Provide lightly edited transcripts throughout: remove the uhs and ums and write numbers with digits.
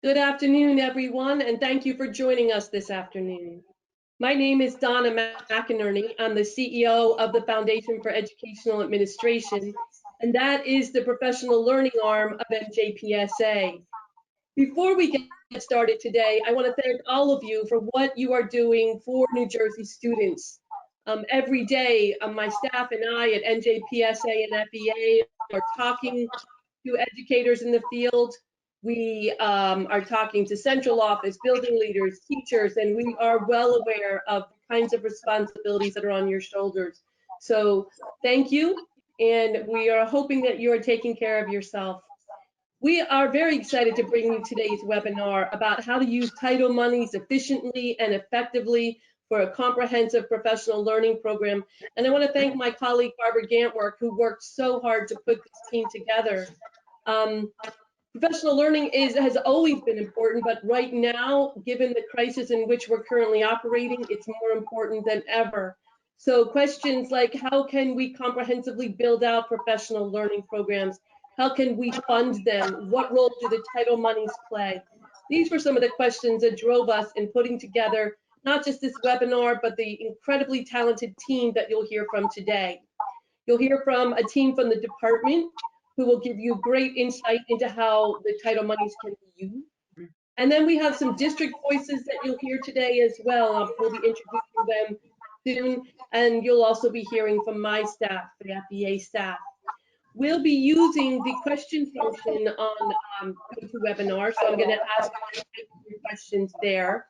Good afternoon, everyone, and thank you for joining us this afternoon. My name is Donna McInerney. I'm the CEO of the Foundation for Educational Administration, and that is the professional learning arm of NJPSA. Before we get started today, I want to thank all of you for what you are doing for New Jersey students. Every day, my staff and I at NJPSA and FEA are talking to educators in the field. We are talking to central office, building leaders, teachers, and we are well aware of the kinds of responsibilities that are on your shoulders. So thank you, and we are hoping that you are taking care of yourself. We are very excited to bring you today's webinar about how to use title monies efficiently and effectively for a comprehensive professional learning program. And I want to thank my colleague, Barbara Gantwork, who worked so hard to put this team together. Professional learning has always been important, but right now, given the crisis in which we're currently operating, it's more important than ever. So questions like, how can we comprehensively build out professional learning programs? How can we fund them? What role do the title monies play? These were some of the questions that drove us in putting together not just this webinar, but the incredibly talented team that you'll hear from today. You'll hear from a team from the department who will give you great insight into how the title monies can be used. And then we have some district voices that you'll hear today as well. We'll be introducing them soon, and you'll also be hearing from my staff, the FEA staff. We'll be using the question function on GoToWebinar, so I'm going to ask your questions there.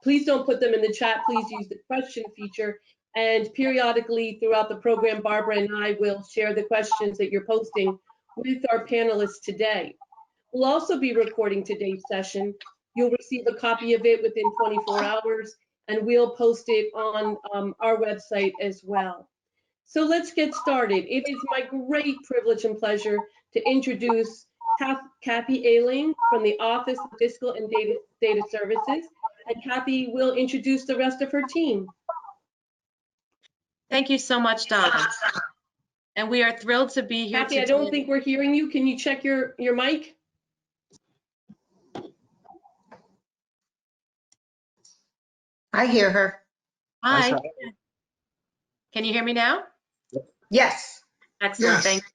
Please don't put them in the chat. Please use the question feature. And periodically throughout the program, Barbara and I will share the questions that you're posting with our panelists today. We'll also be recording today's session. You'll receive a copy of it within 24 hours, and we'll post it on our website as well. So let's get started. It is my great privilege and pleasure to introduce Kathy Ailing from the Office of Fiscal and Data Services, and Kathy will introduce the rest of her team. Thank you so much, Donna. And we are thrilled to be here Kathy, today. I don't think we're hearing you. Can you check your mic? I hear her. Hi. Can you hear me now? Yes. Excellent. Yes. Thank you.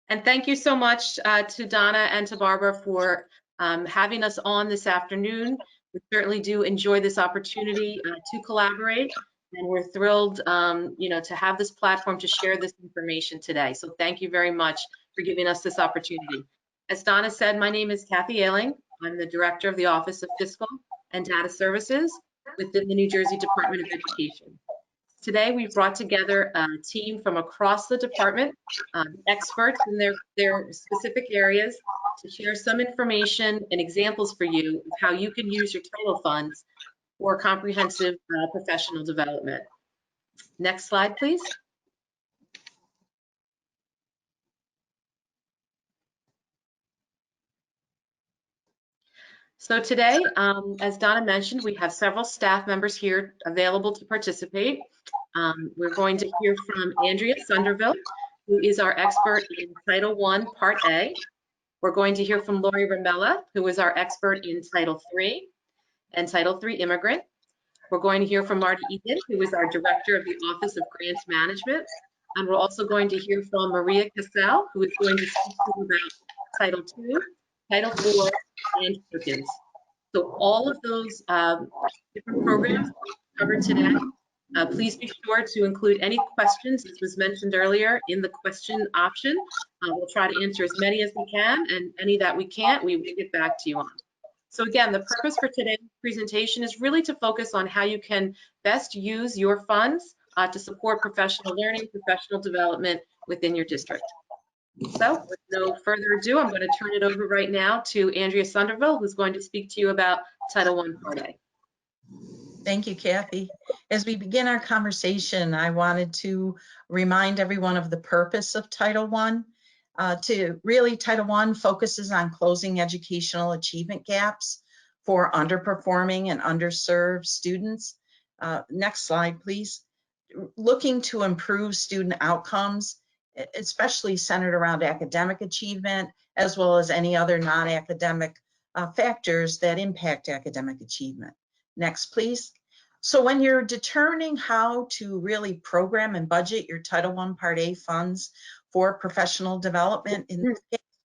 And thank you so much to Donna and to Barbara for having us on this afternoon. We certainly do enjoy this opportunity to collaborate. And we're thrilled, to have this platform to share this information today. So thank you very much for giving us this opportunity. As Donna said, my name is Kathy Ailing. I'm the Director of the Office of Fiscal and Data Services within the New Jersey Department of Education. Today, we've brought together a team from across the department, experts in their specific areas, to share some information and examples for you of how you can use your title funds for comprehensive professional development. Next slide, please. So today, as Donna mentioned, we have several staff members here available to participate. We're going to hear from Andrea Sunderville, who is our expert in Title I, Part A. We're going to hear from Lori Ramella, who is our expert in Title III and Title III Immigrant. We're going to hear from Marty Egan, who is our Director of the Office of Grant Management. And we're also going to hear from Maria Cassell, who is going to speak to you about Title II, Title IV, and Perkins. So all of those different programs covered today. Please be sure to include any questions, as was mentioned earlier, in the question option. We'll try to answer as many as we can, and any that we can't, we will get back to you on. So again, the purpose for today's presentation is really to focus on how you can best use your funds to support professional learning, professional development within your district. So with no further ado, I'm going to turn it over right now to Andrea Sunderville, who's going to speak to you about Title I, Part A. Thank you, Kathy. As we begin our conversation, I wanted to remind everyone of the purpose of Title I. Title I focuses on closing educational achievement gaps for underperforming and underserved students. Next slide, please. looking to improve student outcomes, especially centered around academic achievement, as well as any other non-academic factors that impact academic achievement. Next, please. So when you're determining how to really program and budget your Title I Part A funds for professional development,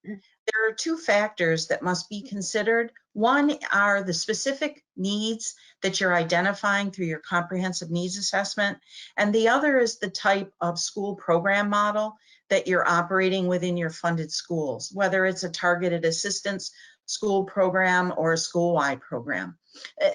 there are two factors that must be considered. One are the specific needs that you're identifying through your comprehensive needs assessment, and the other is the type of school program model that you're operating within your funded schools, whether it's a targeted assistance school program or a school-wide program.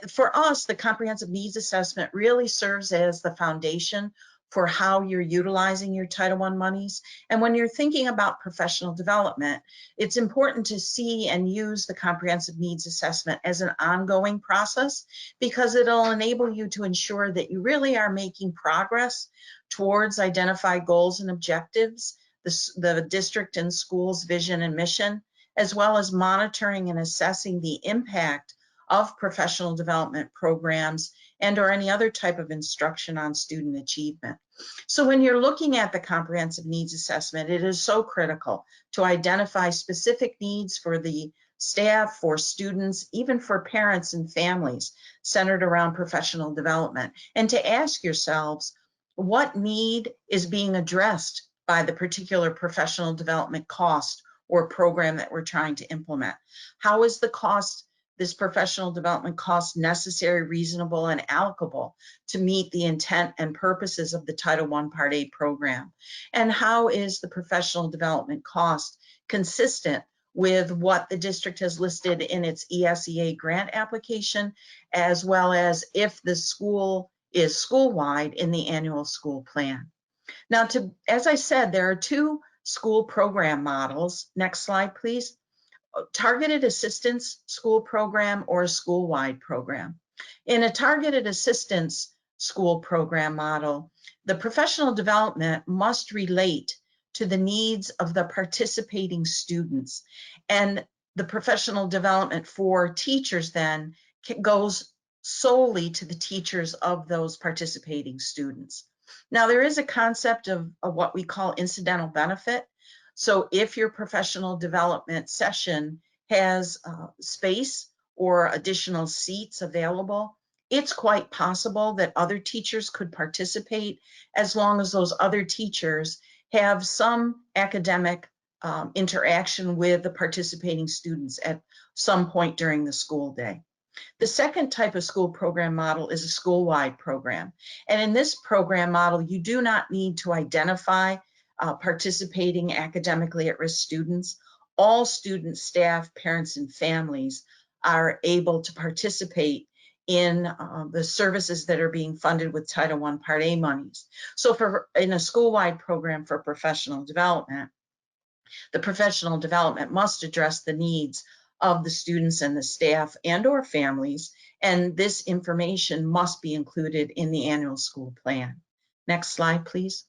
For us, the comprehensive needs assessment really serves as the foundation for how you're utilizing your Title I monies. And when you're thinking about professional development, it's important to see and use the comprehensive needs assessment as an ongoing process, because it'll enable you to ensure that you really are making progress towards identified goals and objectives, the district and school's vision and mission, as well as monitoring and assessing the impact of professional development programs and or any other type of instruction on student achievement. So when you're looking at the comprehensive needs assessment, it is so critical to identify specific needs for the staff, for students, even for parents and families centered around professional development, and to ask yourselves, what need is being addressed by the particular professional development cost or program that we're trying to implement? How is the cost, this professional development cost, necessary, reasonable, and allocable to meet the intent and purposes of the Title I Part A program? And how is the professional development cost consistent with what the district has listed in its ESEA grant application, as well as if the school is school-wide in the annual school plan? Now, as I said, there are two school program models. Next slide, please. Targeted assistance school program or a school-wide program. In a targeted assistance school program model, the professional development must relate to the needs of the participating students, and the professional development for teachers then goes solely to the teachers of those participating students. Now, there is a concept of what we call incidental benefit. So if your professional development session has space or additional seats available, it's quite possible that other teachers could participate, as long as those other teachers have some academic interaction with the participating students at some point during the school day. The second type of school program model is a school-wide program. And in this program model, you do not need to identify participating academically at-risk students. All students, staff, parents, and families are able to participate in the services that are being funded with Title I Part A monies. So in a school-wide program for professional development, the professional development must address the needs of the students and the staff and or families, and this information must be included in the annual school plan. Next slide, please.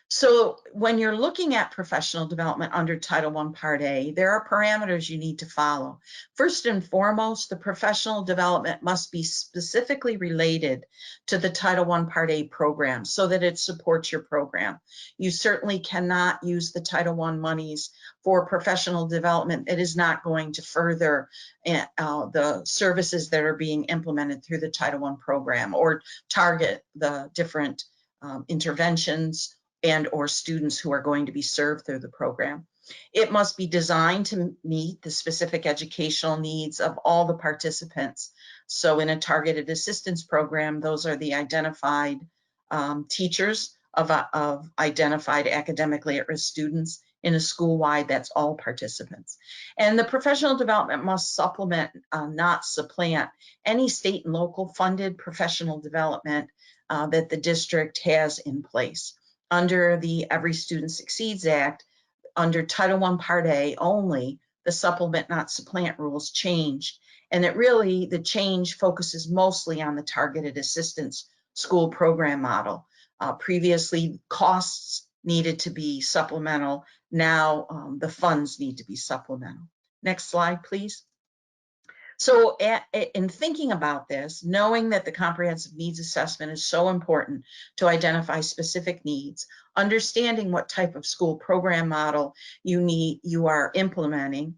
So when you're looking at professional development under Title I Part A, there are parameters you need to follow. First and foremost, the professional development must be specifically related to the Title I Part A program so that it supports your program. You certainly cannot use the Title I monies for professional development that is not going to further the services that are being implemented through the Title I program, or target the different interventions and or students who are going to be served through the program. It must be designed to meet the specific educational needs of all the participants. So in a targeted assistance program, those are the identified teachers of identified academically at-risk students. In a school-wide, that's all participants. And the professional development must supplement, not supplant, any state and local funded professional development that the district has in place. Under the Every Student Succeeds Act, under Title I Part A only, the supplement not supplant rules changed. And the change focuses mostly on the targeted assistance school program model. Previously, costs needed to be supplemental. Now the funds need to be supplemental. Next slide, please. So in thinking about this, knowing that the comprehensive needs assessment is so important to identify specific needs, understanding what type of school program model you are implementing,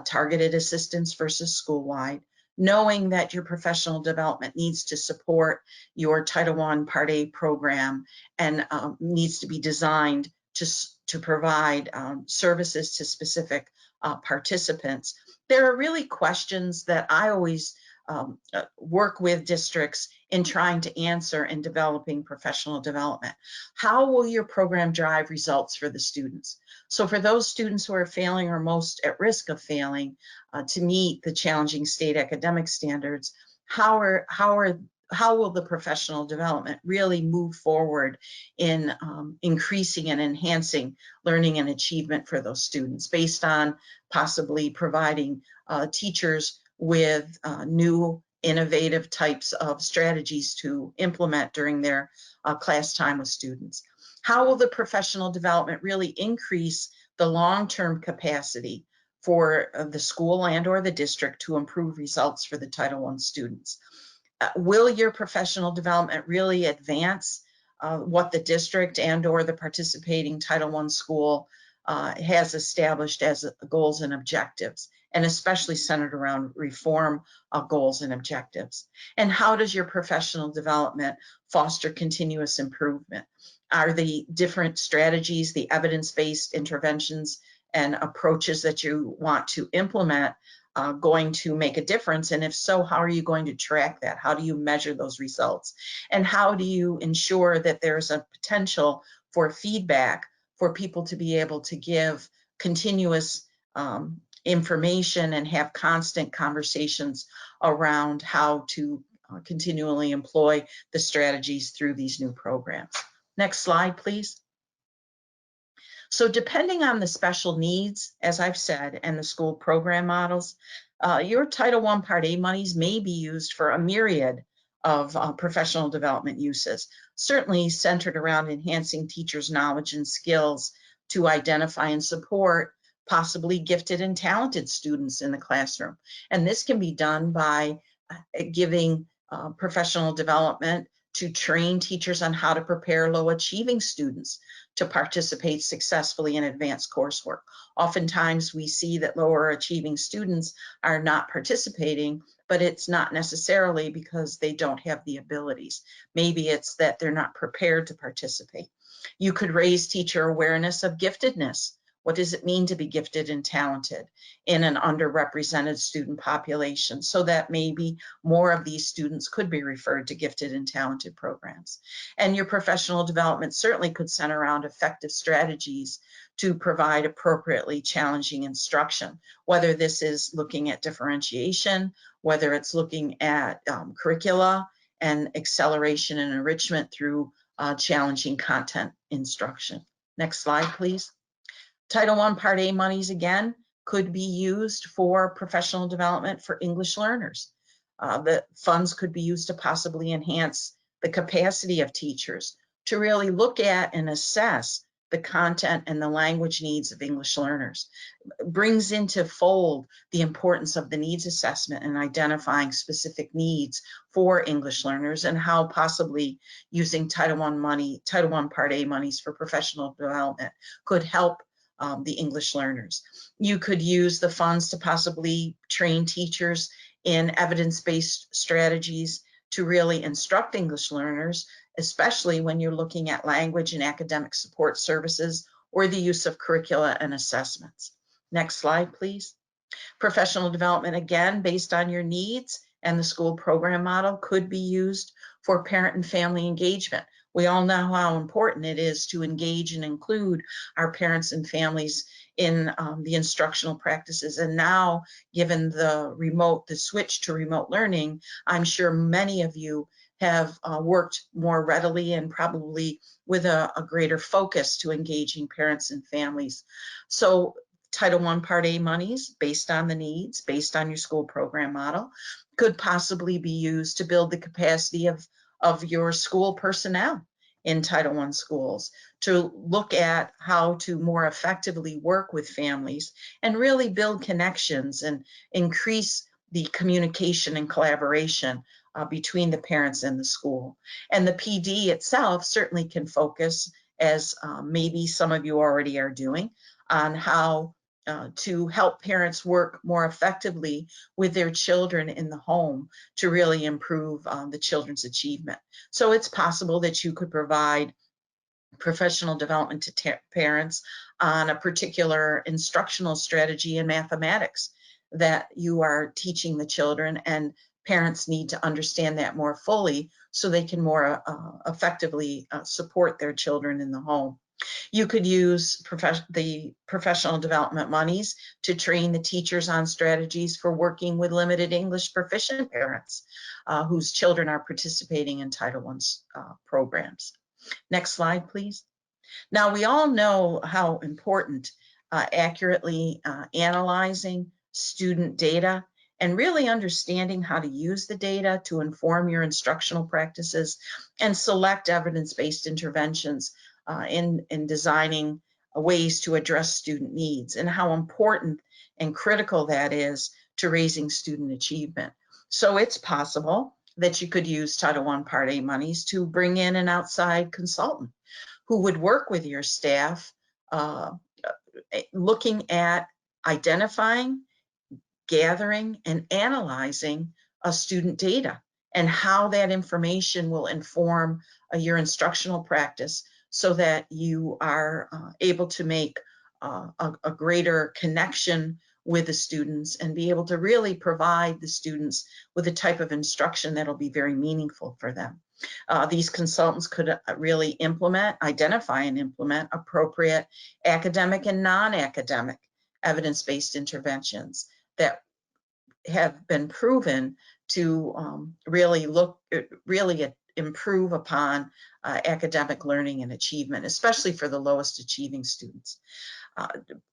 targeted assistance versus school-wide, knowing that your professional development needs to support your Title I Part A program and needs to be designed to provide services to specific participants. There are really questions that I always work with districts in trying to answer in developing professional development. How will your program drive results for the students? So for those students who are failing or most at risk of failing to meet the challenging state academic standards, how will the professional development really move forward in increasing and enhancing learning and achievement for those students based on possibly providing teachers with new innovative types of strategies to implement during their class time with students? How will the professional development really increase the long-term capacity for the school and or the district to improve results for the Title I students? Will your professional development really advance what the district and or the participating Title I school has established as goals and objectives, and especially centered around reform goals and objectives? And how does your professional development foster continuous improvement? Are the different strategies, the evidence-based interventions and approaches that you want to implement going to make a difference? And if so, how are you going to track that? How do you measure those results? And how do you ensure that there's a potential for feedback for people to be able to give continuous information and have constant conversations around how to continually employ the strategies through these new programs? Next slide, please. So depending on the special needs, as I've said, and the school program models, your Title I Part A monies may be used for a myriad of professional development uses, certainly centered around enhancing teachers' knowledge and skills to identify and support possibly gifted and talented students in the classroom. And this can be done by giving professional development to train teachers on how to prepare low achieving students to participate successfully in advanced coursework. Oftentimes we see that lower achieving students are not participating, but it's not necessarily because they don't have the abilities. Maybe it's that they're not prepared to participate. You could raise teacher awareness of giftedness. What does it mean to be gifted and talented in an underrepresented student population, so that maybe more of these students could be referred to gifted and talented programs? And your professional development certainly could center around effective strategies to provide appropriately challenging instruction, whether this is looking at differentiation, whether it's looking at curricula and acceleration and enrichment through challenging content instruction. Next slide, please. Title I Part A monies, again, could be used for professional development for English learners. The funds could be used to possibly enhance the capacity of teachers to really look at and assess the content and the language needs of English learners. It brings into fold the importance of the needs assessment and identifying specific needs for English learners, and how possibly using Title I Part A monies for professional development could help the English learners. You could use the funds to possibly train teachers in evidence-based strategies to really instruct English learners, especially when you're looking at language and academic support services or the use of curricula and assessments. Next slide, please. Professional development, again, based on your needs and the school program model, could be used for parent and family engagement. We all know how important it is to engage and include our parents and families in the instructional practices. And now, given the switch to remote learning, I'm sure many of you have worked more readily and probably with a greater focus to engaging parents and families. So Title I Part A monies, based on the needs, based on your school program model, could possibly be used to build the capacity of your school personnel in Title I schools to look at how to more effectively work with families and really build connections and increase the communication and collaboration between the parents and the school. And the PD itself certainly can focus, as maybe some of you already are doing, on how to help parents work more effectively with their children in the home to really improve the children's achievement. So it's possible that you could provide professional development to parents on a particular instructional strategy in mathematics that you are teaching the children, and parents need to understand that more fully so they can more effectively support their children in the home. You could use the professional development monies to train the teachers on strategies for working with limited English proficient parents whose children are participating in Title I programs. Next slide, please. Now, we all know how important accurately analyzing student data and really understanding how to use the data to inform your instructional practices and select evidence-based interventions in designing ways to address student needs, and how important and critical that is to raising student achievement. So it's possible that you could use Title I Part A monies to bring in an outside consultant who would work with your staff looking at identifying, gathering, and analyzing student data and how that information will inform your instructional practice so that you are able to make a greater connection with the students and be able to really provide the students with a type of instruction that'll be very meaningful for them. These consultants could really identify and implement appropriate academic and non-academic evidence-based interventions that have been proven to really improve upon academic learning and achievement, especially for the lowest achieving students.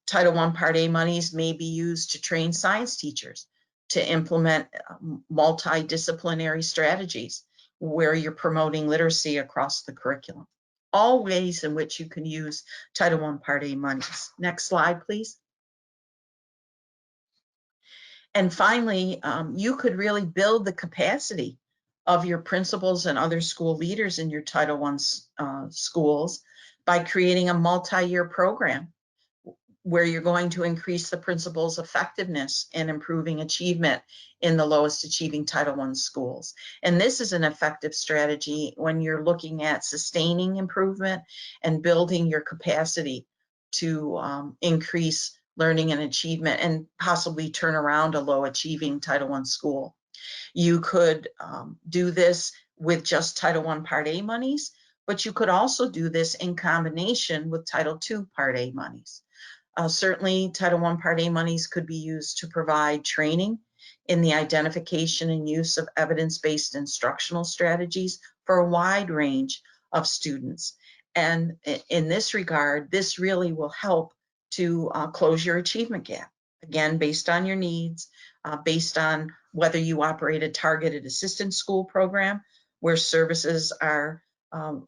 Title I Part A monies may be used to train science teachers to implement multidisciplinary strategies where you're promoting literacy across the curriculum. All ways in which you can use Title I Part A monies. Next slide, please. And finally, you could really build the capacity of your principals and other school leaders in your Title I schools by creating a multi-year program where you're going to increase the principal's effectiveness in improving achievement in the lowest achieving Title I schools. And this is an effective strategy when you're looking at sustaining improvement and building your capacity to increase learning and achievement and possibly turn around a low achieving Title I school. You could do this with just Title I Part A monies, but you could also do this in combination with Title II Part A monies. Certainly, Title I Part A monies could be used to provide training in the identification and use of evidence-based instructional strategies for a wide range of students. And in this regard, this really will help to close your achievement gap. Again, based on your needs, based on whether you operate a targeted assistance school program where services are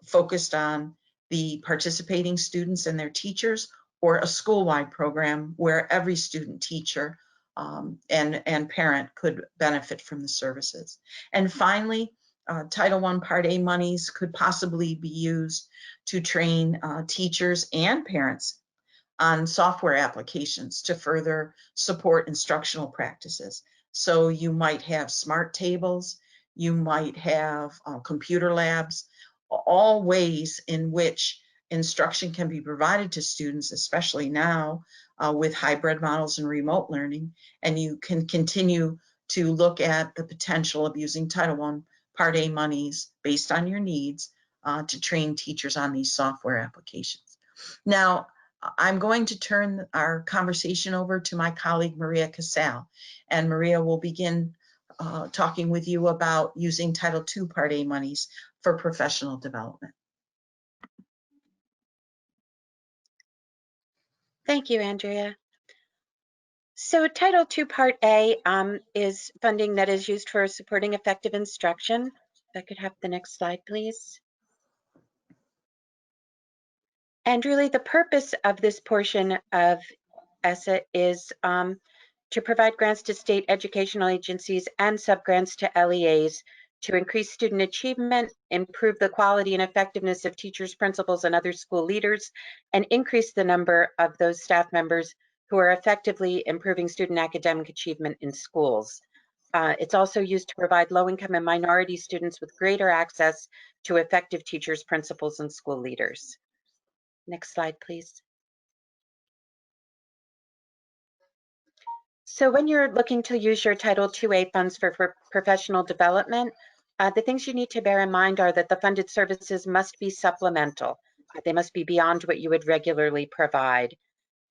focused on the participating students and their teachers, or a school-wide program where every student, teacher, and parent could benefit from the services. And finally, Title I Part A monies could possibly be used to train teachers and parents on software applications to further support instructional practices. So you might have smart tables, you might have computer labs, all ways in which instruction can be provided to students, especially now with hybrid models and remote learning. And you can continue to look at the potential of using Title I Part A monies based on your needs to train teachers on these software applications. Now, I'm going to turn our conversation over to my colleague, Maria Casal, and Maria will begin talking with you about using Title II Part A monies for professional development. Thank you, Andrea. So Title II Part A is funding that is used for supporting effective instruction. If I could have the next slide, please. And really the purpose of this portion of ESSA is to provide grants to state educational agencies and subgrants to LEAs to increase student achievement, improve the quality and effectiveness of teachers, principals, and other school leaders, and increase the number of those staff members who are effectively improving student academic achievement in schools. It's also used to provide low-income and minority students with greater access to effective teachers, principals, and school leaders. Next slide, please. So when you're looking to use your Title IIA funds for professional development, the things you need to bear in mind are that the funded services must be supplemental. They must be beyond what you would regularly provide.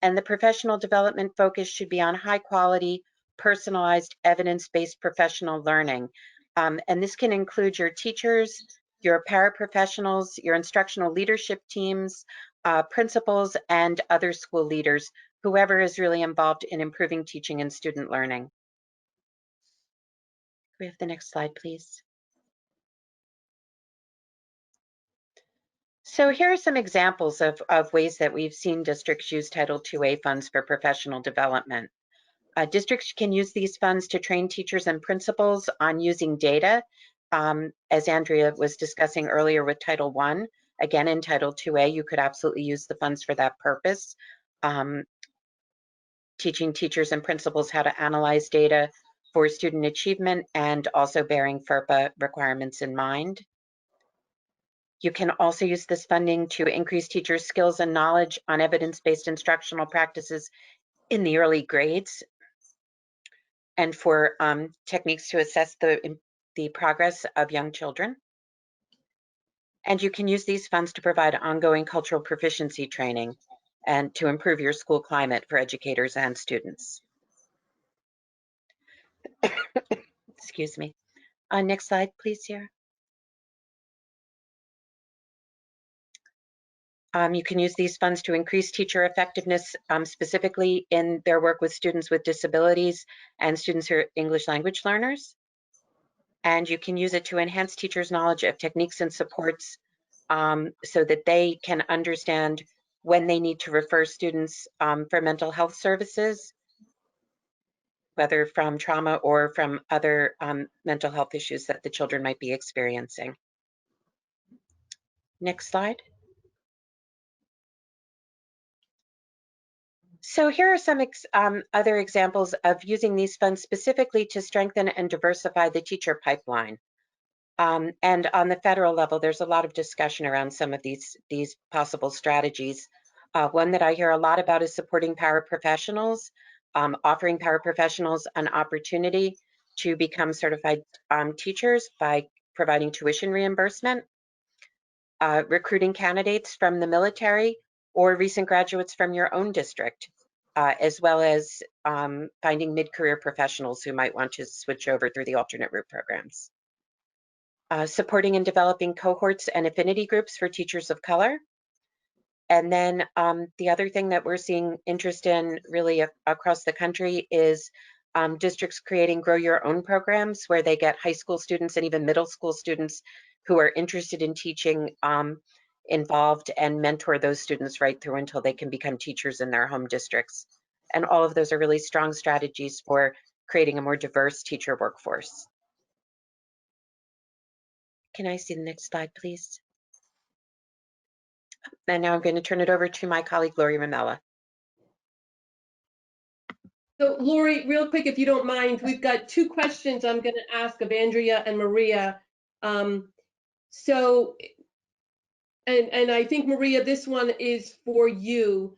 And the professional development focus should be on high quality, personalized, evidence-based professional learning. And this can include your teachers, your paraprofessionals, your instructional leadership teams, principals, and other school leaders, whoever is really involved in improving teaching and student learning. Can we have the next slide, please? So here are some examples of ways that we've seen districts use Title IIA funds for professional development. Districts can use these funds to train teachers and principals on using data, as Andrea was discussing earlier with Title I. Again, in Title IIA, you could absolutely use the funds for that purpose. Teaching teachers and principals how to analyze data for student achievement and also bearing FERPA requirements in mind. You can also use this funding to increase teachers' skills and knowledge on evidence-based instructional practices in the early grades and for techniques to assess the progress of young children. And you can use these funds to provide ongoing cultural proficiency training and to improve your school climate for educators and students. Excuse me. Next slide, please, Sarah. You can use these funds to increase teacher effectiveness, specifically in their work with students with disabilities and students who are English language learners. And you can use it to enhance teachers' knowledge of techniques and supports so that they can understand when they need to refer students for mental health services, whether from trauma or from other mental health issues that the children might be experiencing. Next slide. So here are some other examples of using these funds specifically to strengthen and diversify the teacher pipeline. And on the federal level, there's a lot of discussion around some of these possible strategies. One that I hear a lot about is supporting paraprofessionals, offering paraprofessionals an opportunity to become certified teachers by providing tuition reimbursement, recruiting candidates from the military or recent graduates from your own district, as well as finding mid-career professionals who might want to switch over through the alternate route programs. Supporting and developing cohorts and affinity groups for teachers of color. And then the other thing that we're seeing interest in really across the country is districts creating grow your own programs where they get high school students and even middle school students who are interested in teaching involved and mentor those students right through until they can become teachers in their home districts. And all of those are really strong strategies for creating a more diverse teacher workforce. Can I see the next slide, please? And now I'm going to turn it over to my colleague, Lori Ramella. So Lori, real quick, if you don't mind, we've got two questions I'm going to ask of Andrea and Maria. And I think, Maria, this one is for you.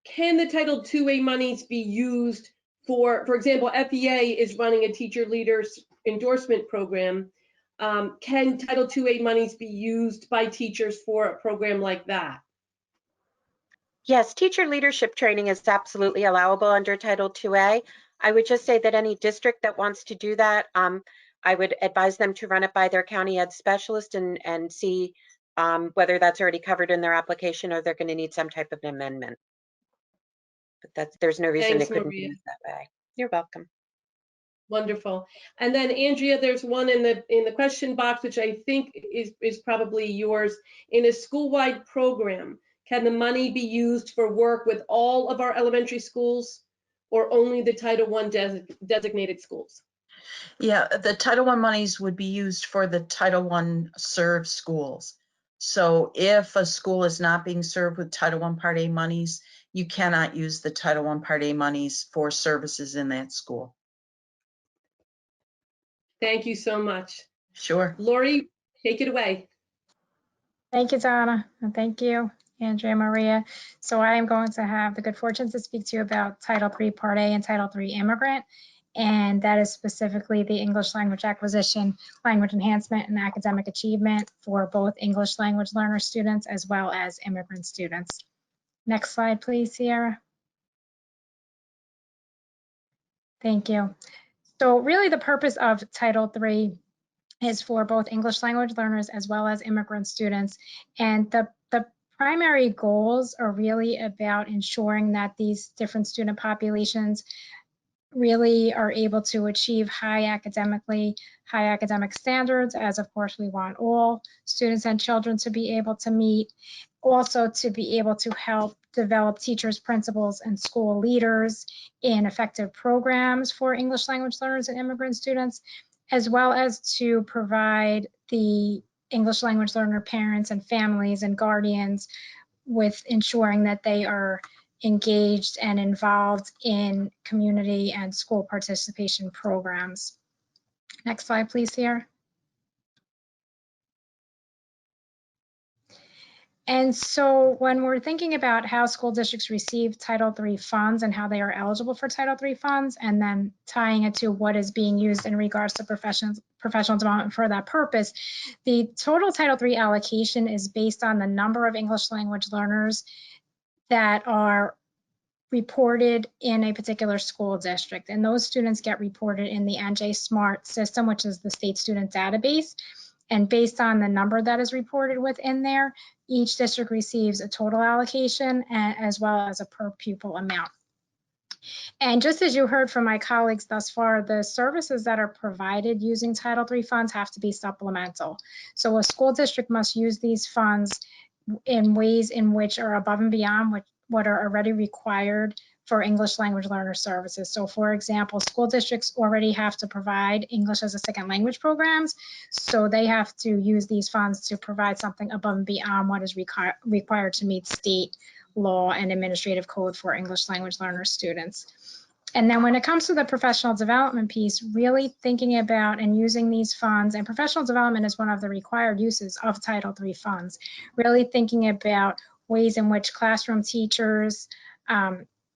Can the Title IIA monies be used for example, FEA is running a teacher leaders endorsement program. Can Title IIA monies be used by teachers for a program like that? Yes, teacher leadership training is absolutely allowable under Title IIA. I would just say that any district that wants to do that, I would advise them to run it by their county ed specialist and see whether that's already covered in their application or they're going to need some type of an amendment. But there's no reason Thanks, it couldn't Maria. be used that way. You're welcome. Wonderful. And then Andrea, there's one in the question box, which I think is probably yours. In a school-wide program, can the money be used for work with all of our elementary schools or only the Title I designated schools? Yeah, the Title I monies would be used for the Title I served schools. So if a school is not being served with Title I Part A monies, you cannot use the Title I Part A monies for services in that school. Thank you so much. Sure. Lori, take it away. Thank you, Donna, and thank you, Andrea Maria. So I am going to have the good fortune to speak to you about Title III Part A and Title III Immigrant, and that is specifically the English language acquisition, language enhancement, and academic achievement for both English language learner students as well as immigrant students. Next slide, please, Sierra. Thank you. So really the purpose of Title III is for both English language learners as well as immigrant students. And the primary goals are really about ensuring that these different student populations really are able to achieve high academic standards, as of course we want all students and children to be able to meet. Also to be able to help develop teachers, principals, and school leaders in effective programs for English language learners and immigrant students, as well as to provide the English language learner parents and families and guardians with ensuring that they are engaged and involved in community and school participation programs. Next slide, please, here. And so when we're thinking about how school districts receive Title III funds and how they are eligible for Title III funds, and then tying it to what is being used in regards to professional development for that purpose, the total Title III allocation is based on the number of English language learners that are reported in a particular school district. And those students get reported in the NJ SMART system, which is the state student database. And based on the number that is reported within there, each district receives a total allocation as well as a per pupil amount. And just as you heard from my colleagues thus far, the services that are provided using Title III funds have to be supplemental. So a school district must use these funds in ways in which are above and beyond what are already required for English language learner services. So for example, school districts already have to provide English as a second language programs. So they have to use these funds to provide something above and beyond what is required to meet state law and administrative code for English language learner students. And then when it comes to the professional development piece, really thinking about and using these funds, and professional development is one of the required uses of Title III funds, really thinking about ways in which classroom teachers,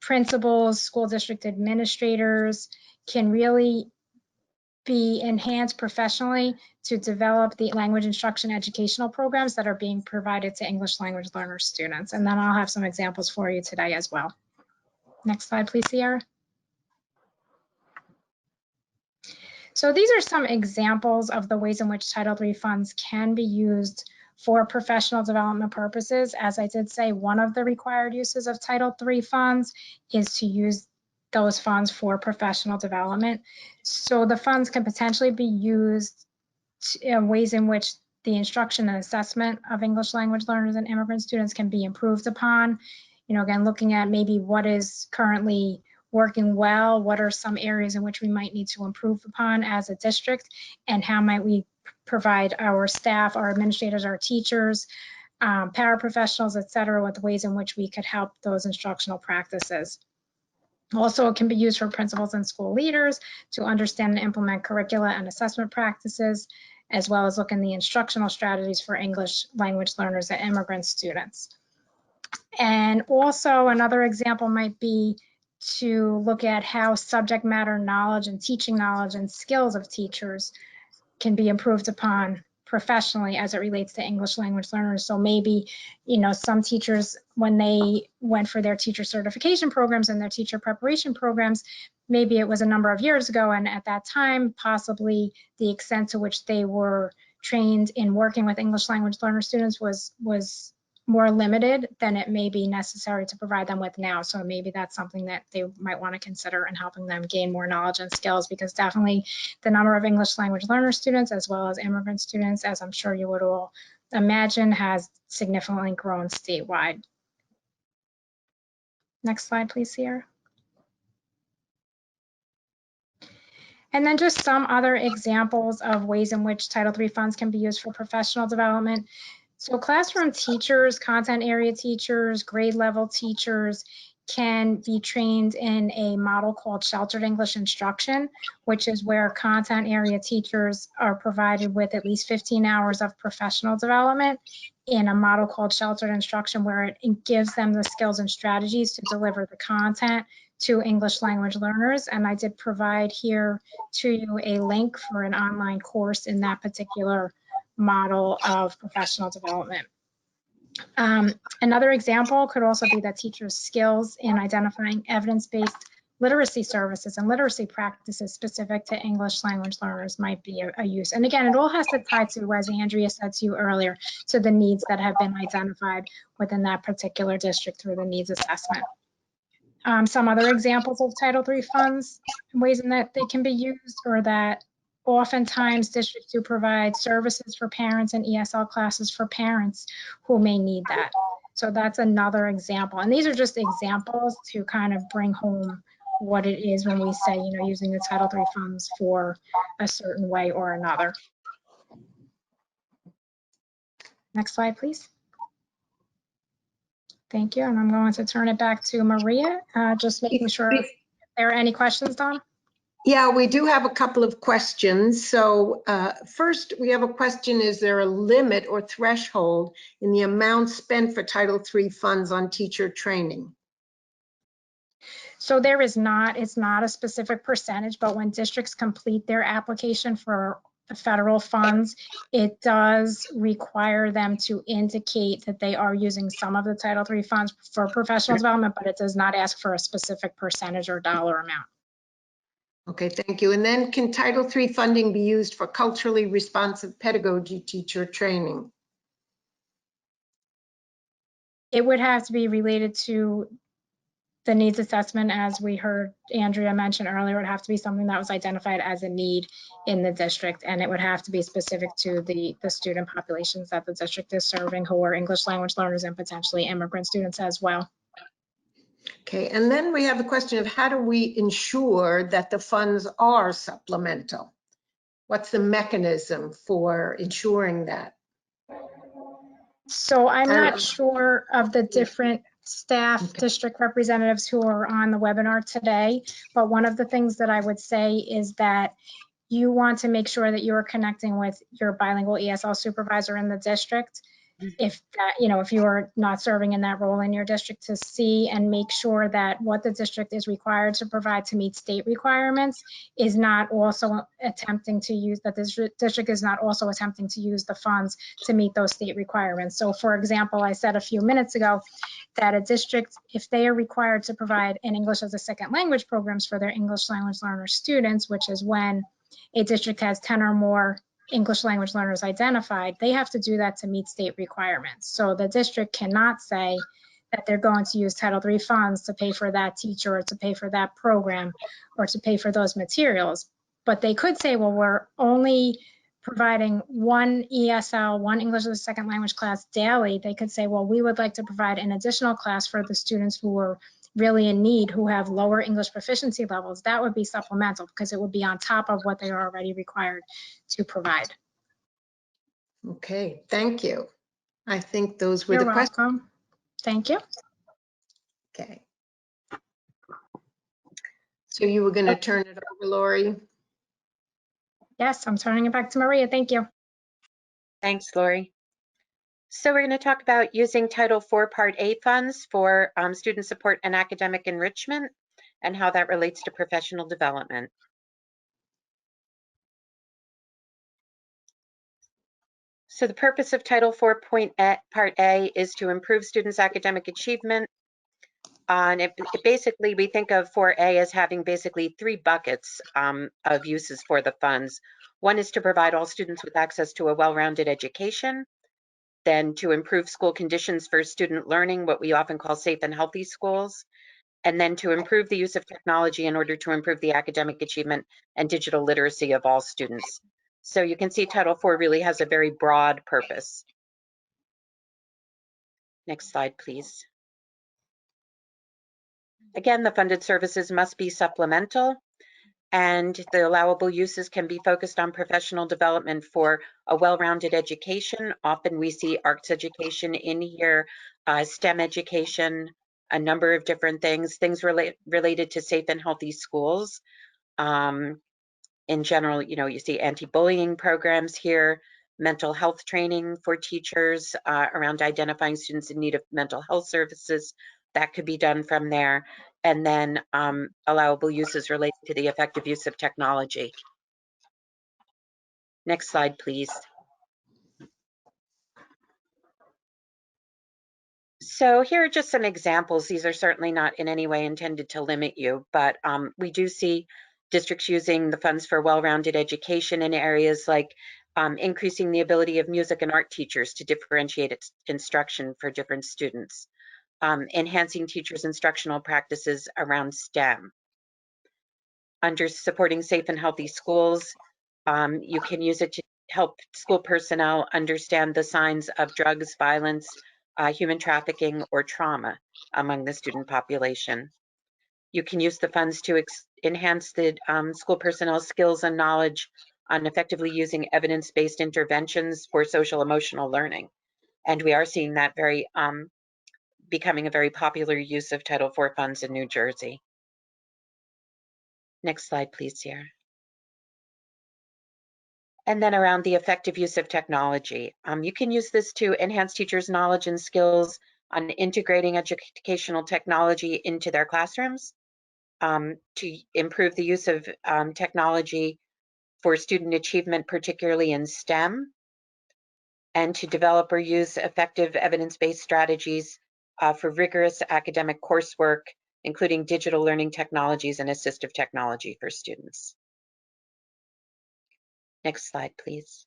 principals, school district administrators can really be enhanced professionally to develop the language instruction educational programs that are being provided to English language learner students. And then I'll have some examples for you today as well. Next slide, please, Sierra. So these are some examples of the ways in which Title III funds can be used for professional development purposes. As I did say, one of the required uses of Title III funds is to use those funds for professional development. So the funds can potentially be used in ways in which the instruction and assessment of English language learners and immigrant students can be improved upon. You know, again, looking at maybe what is currently working well, what are some areas in which we might need to improve upon as a district, and how might we provide our staff, our administrators, our teachers, paraprofessionals, et cetera, with ways in which we could help those instructional practices. Also, it can be used for principals and school leaders to understand and implement curricula and assessment practices, as well as look in the instructional strategies for English language learners and immigrant students. And also another example might be to look at how subject matter knowledge and teaching knowledge and skills of teachers can be improved upon professionally as it relates to English language learners. So maybe, you know, some teachers, when they went for their teacher certification programs and their teacher preparation programs, maybe it was a number of years ago, and at that time, possibly the extent to which they were trained in working with English language learner students was more limited than it may be necessary to provide them with now. So maybe that's something that they might want to consider in helping them gain more knowledge and skills, because definitely the number of English language learner students as well as immigrant students, as I'm sure you would all imagine, has significantly grown statewide. Next slide, please, Sierra. And then just some other examples of ways in which Title III funds can be used for professional development. So classroom teachers, content area teachers, grade level teachers can be trained in a model called sheltered English instruction, which is where content area teachers are provided with at least 15 hours of professional development in a model called sheltered instruction, where it gives them the skills and strategies to deliver the content to English language learners. And I did provide here to you a link for an online course in that particular model of professional development. Another example could also be that teachers' skills in identifying evidence-based literacy services and literacy practices specific to English language learners might be a use. And again, it all has to tie to, as Andrea said to you earlier, to the needs that have been identified within that particular district through the needs assessment. Some other examples of Title III funds, ways in that they can be used, or that oftentimes districts do provide services for parents and ESL classes for parents who may need that. So that's another example. And these are just examples to kind of bring home what it is when we say, using the Title III funds for a certain way or another. Next slide, please. Thank you. And I'm going to turn it back to Maria, just making sure if there are any questions, Dawn. Yeah, we do have a couple of questions. So first, we have a question: is there a limit or threshold in the amount spent for Title III funds on teacher training? So there is not, it's not a specific percentage, but when districts complete their application for the federal funds, it does require them to indicate that they are using some of the Title III funds for professional development, but it does not ask for a specific percentage or dollar amount. Okay, thank you. And then can Title III funding be used for culturally responsive pedagogy teacher training? It would have to be related to the needs assessment, as we heard Andrea mention earlier. It would have to be something that was identified as a need in the district, and it would have to be specific to the student populations that the district is serving, who are English language learners and potentially immigrant students as well. Okay, and then we have the question of how do we ensure that the funds are supplemental? What's the mechanism for ensuring that? So I'm not sure of the different staff district representatives who are on the webinar today, but one of the things that I would say is that you want to make sure that you are connecting with your bilingual ESL supervisor in the district, if that, if you are not serving in that role in your district, to see and make sure that what the district is required to provide to meet state requirements is not also attempting to use, that the district is not also attempting to use the funds to meet those state requirements. So for example, I said a few minutes ago that a district, if they are required to provide an English as a second language programs for their English language learner students, which is when a district has 10 or more English language learners identified, they have to do that to meet state requirements. So the district cannot say that they're going to use Title III funds to pay for that teacher or to pay for that program or to pay for those materials. But they could say, well, we're only providing one ESL, one English as a second language class daily. They could say, well, we would like to provide an additional class for the students who are really in need, who have lower English proficiency levels. That would be supplemental because it would be on top of what they are already required to provide. Okay, thank you. I think those were You're the questions. welcome. Thank you. Okay. So you were going to turn it over, Lori? Yes, I'm turning it back to Maria. Thank you. Thanks, Lori. So we're going to talk about using Title IV Part A funds for student support and academic enrichment and how that relates to professional development. So the purpose of Title IV Part A is to improve students' academic achievement. Basically, we think of 4A as having basically three buckets of uses for the funds. One is to provide all students with access to a well-rounded education, then to improve school conditions for student learning, what we often call safe and healthy schools, and then to improve the use of technology in order to improve the academic achievement and digital literacy of all students. So you can see Title IV really has a very broad purpose. Next slide, please. Again, the funded services must be supplemental. And the allowable uses can be focused on professional development for a well-rounded education. Often we see arts education in here, STEM education, a number of different things related to safe and healthy schools. In general, you see anti-bullying programs here, mental health training for teachers around identifying students in need of mental health services. That could be done from there. And then allowable uses related to the effective use of technology. Next slide, please. So here are just some examples. These are certainly not in any way intended to limit you, but we do see districts using the funds for well-rounded education in areas like increasing the ability of music and art teachers to differentiate instruction for different students, enhancing teachers' instructional practices around STEM. Under supporting safe and healthy schools, you can use it to help school personnel understand the signs of drugs, violence, human trafficking, or trauma among the student population. You can use the funds to enhance the school personnel's skills and knowledge on effectively using evidence-based interventions for social emotional learning. And we are seeing that becoming a very popular use of Title IV funds in New Jersey. Next slide, please, Sierra. And then around the effective use of technology. You can use this to enhance teachers' knowledge and skills on integrating educational technology into their classrooms, to improve the use of technology for student achievement, particularly in STEM, and to develop or use effective evidence-based strategies for rigorous academic coursework, including digital learning technologies and assistive technology for students. Next slide, please.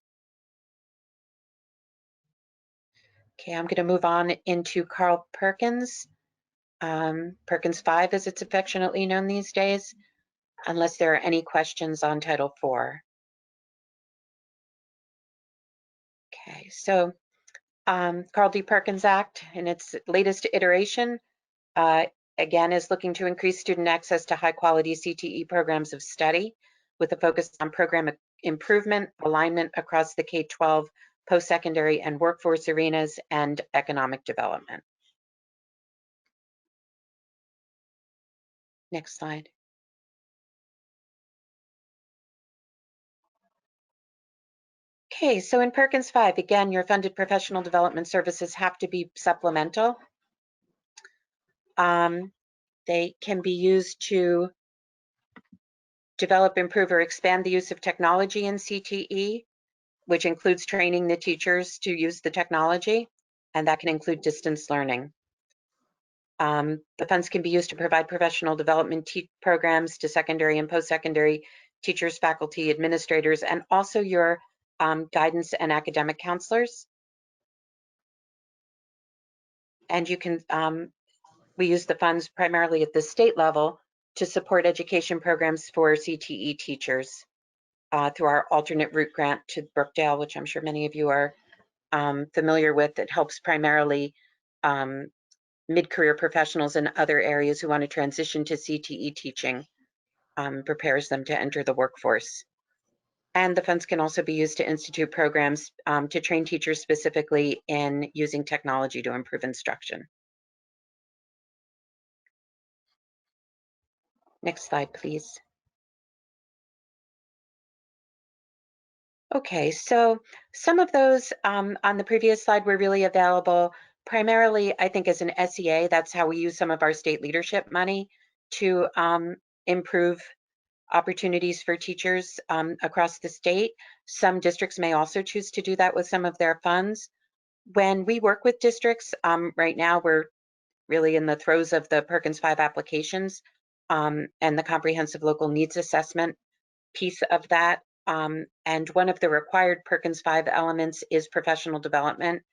Okay, I'm going to move on into Carl Perkins. Perkins 5, as it's affectionately known these days, unless there are any questions on Title IV. Okay, so Carl D. Perkins Act in its latest iteration, again, is looking to increase student access to high quality CTE programs of study with a focus on program improvement, alignment across the K-12, post-secondary and workforce arenas, and economic development. Next slide. Okay, so in Perkins 5, again, your funded professional development services have to be supplemental. They can be used to develop, improve, or expand the use of technology in CTE, which includes training the teachers to use the technology, and that can include distance learning. The funds can be used to provide professional development programs to secondary and post-secondary teachers, faculty, administrators, and also your guidance and academic counselors. And you can, we use the funds primarily at the state level to support education programs for CTE teachers through our alternate route grant to Brookdale, which I'm sure many of you are familiar with. It helps primarily mid-career professionals in other areas who want to transition to CTE teaching, prepares them to enter the workforce. And the funds can also be used to institute programs to train teachers specifically in using technology to improve instruction. Next slide, please. Okay, so some of those on the previous slide were really available primarily, I think, as an SEA. That's how we use some of our state leadership money to improve opportunities for teachers across the state. Some districts may also choose to do that with some of their funds. When we work with districts, right now we're really in the throes of the Perkins 5 applications and the comprehensive local needs assessment piece of that. And one of the required Perkins 5 elements is professional development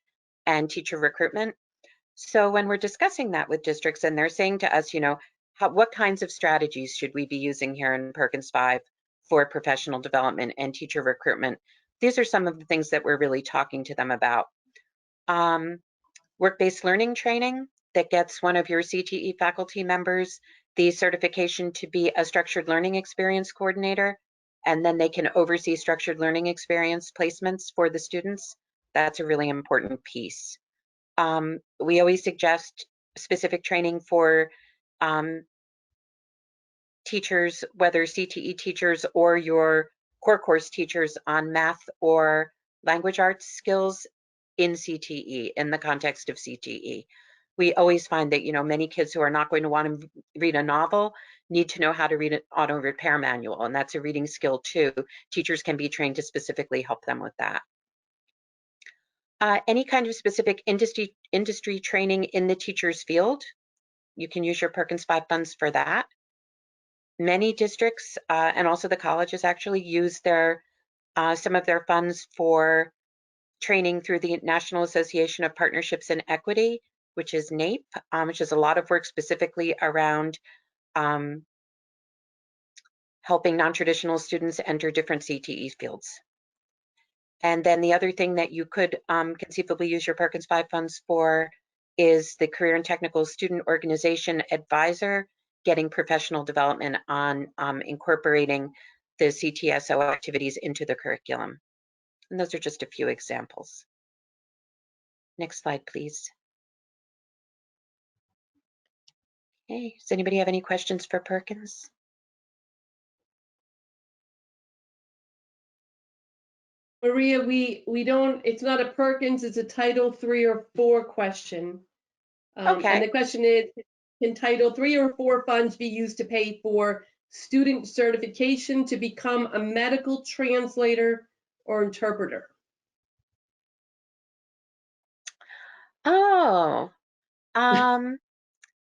and teacher recruitment. So when we're discussing that with districts and they're saying to us, what kinds of strategies should we be using here in Perkins 5 for professional development and teacher recruitment, these are some of the things that we're really talking to them about. Work-based learning training that gets one of your CTE faculty members the certification to be a structured learning experience coordinator, and then they can oversee structured learning experience placements for the students. That's a really important piece. We always suggest specific training for teachers, whether CTE teachers or your core course teachers, on math or language arts skills in CTE, in the context of CTE. We always find that, many kids who are not going to want to read a novel need to know how to read an auto repair manual, and that's a reading skill too. Teachers can be trained to specifically help them with that. Any kind of specific industry training in the teacher's field, you can use your Perkins 5 funds for that. Many districts and also the colleges actually use some of their funds for training through the National Association of Partnerships and Equity, which is NAEP, which is a lot of work specifically around helping non-traditional students enter different CTE fields. And then the other thing that you could conceivably use your Perkins 5 funds for is the Career and Technical Student Organization Advisor, getting professional development on incorporating the CTSO activities into the curriculum. And those are just a few examples. Next slide, please. Okay, does anybody have any questions for Perkins? Maria, we don't, it's not a Perkins, it's a Title 3 or 4 question. Okay. And the question is, can Title 3 or 4 funds be used to pay for student certification to become a medical translator or interpreter? Oh,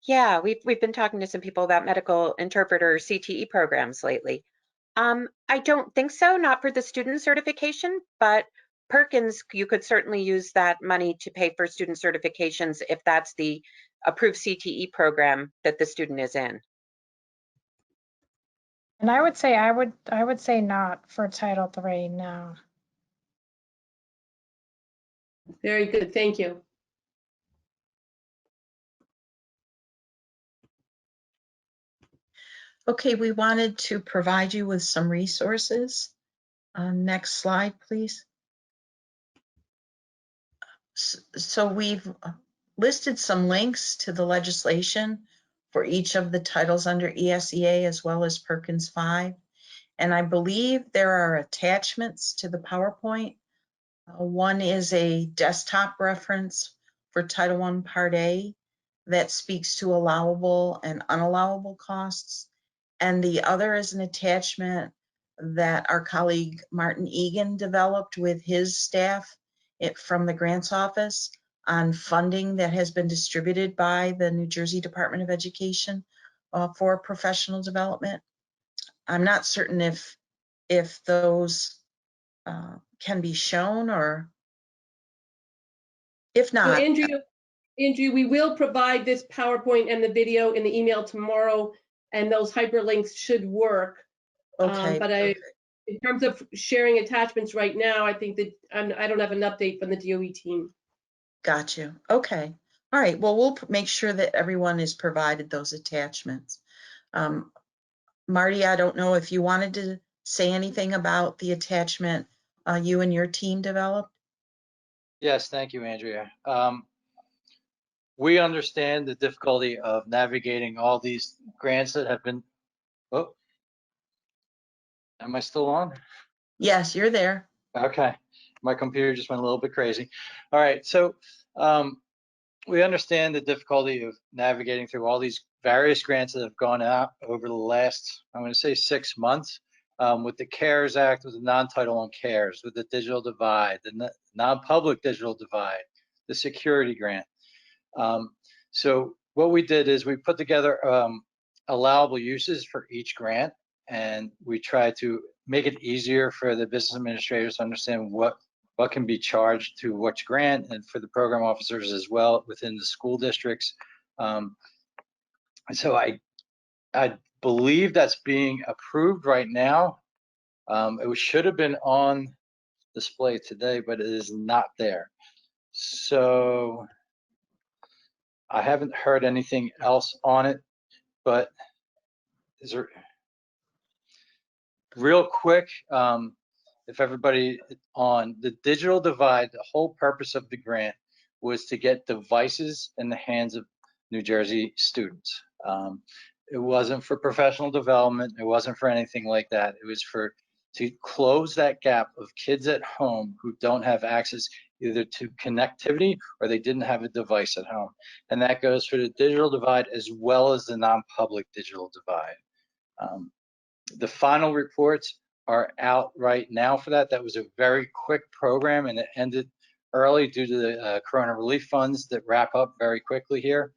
yeah, we've been talking to some people about medical interpreter CTE programs lately. I don't think so, not for the student certification, but Perkins, you could certainly use that money to pay for student certifications if that's the approved CTE program that the student is in. And I would say not for Title III, no. Very good, thank you. Okay, we wanted to provide you with some resources. Next slide, please. So we've listed some links to the legislation for each of the titles under ESEA as well as Perkins 5. And I believe there are attachments to the PowerPoint. One is a desktop reference for Title I Part A that speaks to allowable and unallowable costs. And the other is an attachment that our colleague Martin Egan developed with his staff from the grants office on funding that has been distributed by the New Jersey Department of Education for professional development. I'm not certain if those can be shown, or if So not. Andrea, we will provide this PowerPoint and the video in the email tomorrow, and those hyperlinks should work. Okay. But in terms of sharing attachments right now, I think that I don't have an update from the DOE team. Got you. Okay. All right. Well, we'll make sure that everyone is provided those attachments. Marty, I don't know if you wanted to say anything about the attachment you and your team developed. Yes, thank you, Andrea. We understand the difficulty of navigating all these grants that have been, oh, am I still on? Yes, you're there. Okay, my computer just went a little bit crazy. All right, so we understand the difficulty of navigating through all these various grants that have gone out over the last, I'm going to say 6 months, with the CARES Act, with the non-Title I CARES, with the digital divide, the non-public digital divide, the security grant. So what we did is we put together allowable uses for each grant, and we try to make it easier for the business administrators to understand what can be charged to which grant, and for the program officers as well within the school districts. So I believe that's being approved right now. It should have been on display today, but it is not there. So I haven't heard anything else on it, but is there, real quick, if everybody on the digital divide, the whole purpose of the grant was to get devices in the hands of New Jersey students. It wasn't for professional development. It wasn't for anything like that. It was to close that gap of kids at home who don't have access either to connectivity or they didn't have a device at home. And that goes for the digital divide as well as the non-public digital divide. The final reports are out right now for that. That was a very quick program and it ended early due to the Corona relief funds that wrap up very quickly here.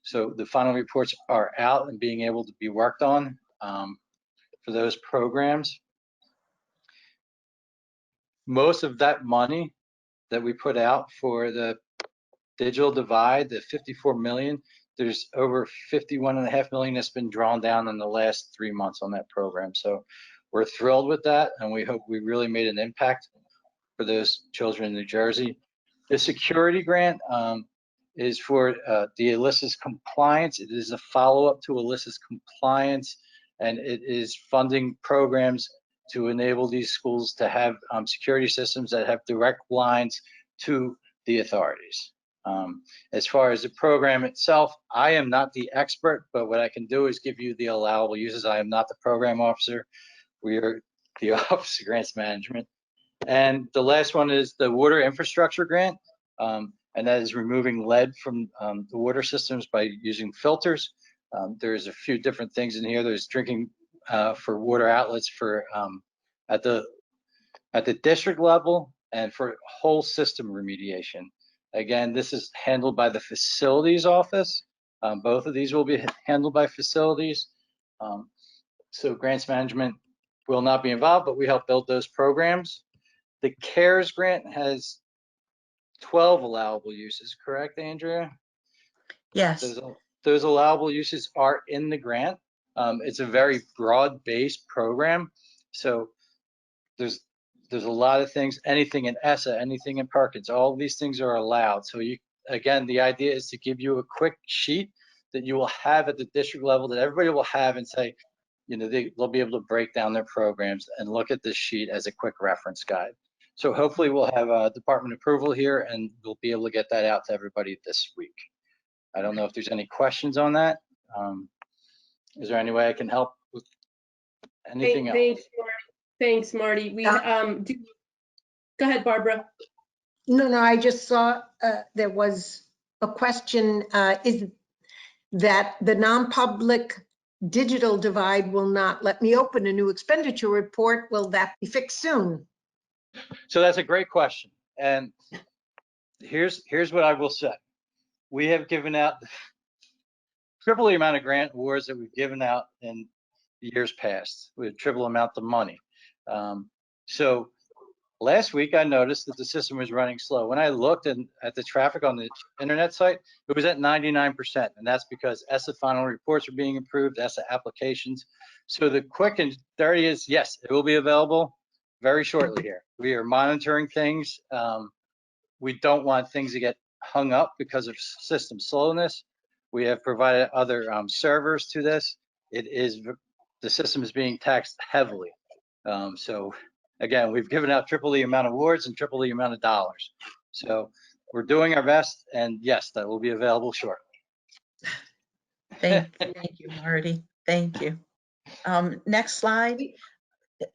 So the final reports are out and being able to be worked on for those programs. Most of that money that we put out for the digital divide, the 54 million, there's over 51.5 million that's been drawn down in the last 3 months on that program. So we're thrilled with that, and we hope we really made an impact for those children in New Jersey. The security grant is for the ELISA's compliance. It is a follow-up to ELISA's compliance, and it is funding programs to enable these schools to have security systems that have direct lines to the authorities. As far as the program itself, I am not the expert, but what I can do is give you the allowable uses. I am not the program officer. We are the Office of Grants Management. And the last one is the water infrastructure grant, and that is removing lead from the water systems by using filters. There's a few different things in here. There's drinking for water outlets for at the district level and for whole system remediation. Again, this is handled by the facilities office. Both of these will be handled by facilities. So grants management will not be involved, but we help build those programs. The CARES grant has 12 allowable uses, correct, Andrea? Yes. Those allowable uses are in the grant. It's a very broad-based program. So there's a lot of things, anything in ESSA, anything in Perkins, all of these things are allowed. So again, the idea is to give you a quick sheet that you will have at the district level that everybody will have and say, you know, they'll be able to break down their programs and look at this sheet as a quick reference guide. So hopefully we'll have a department approval here and we'll be able to get that out to everybody this week. I don't know if there's any questions on that. Is there any way I can help with anything else? Thanks, Marty. We go ahead, Barbara. No, I just saw there was a question, is that the non-public digital divide will not let me open a new expenditure report. Will that be fixed soon? So that's a great question. And here's what I will say. We have given out triple the amount of grant awards that we've given out in years past with triple amount of money. So last week I noticed that the system was running slow. When I looked at the traffic on the internet site, it was at 99%, and that's because ESSA final reports are being approved, ESSA applications. So the quick and dirty is, yes, it will be available very shortly here. We are monitoring things. We don't want things to get hung up because of system slowness. We have provided other servers to this. The system is being taxed heavily. So again, we've given out triple the amount of awards and triple the amount of dollars. So we're doing our best, and yes, that will be available shortly. Thank you, Marty. Thank you. Next slide.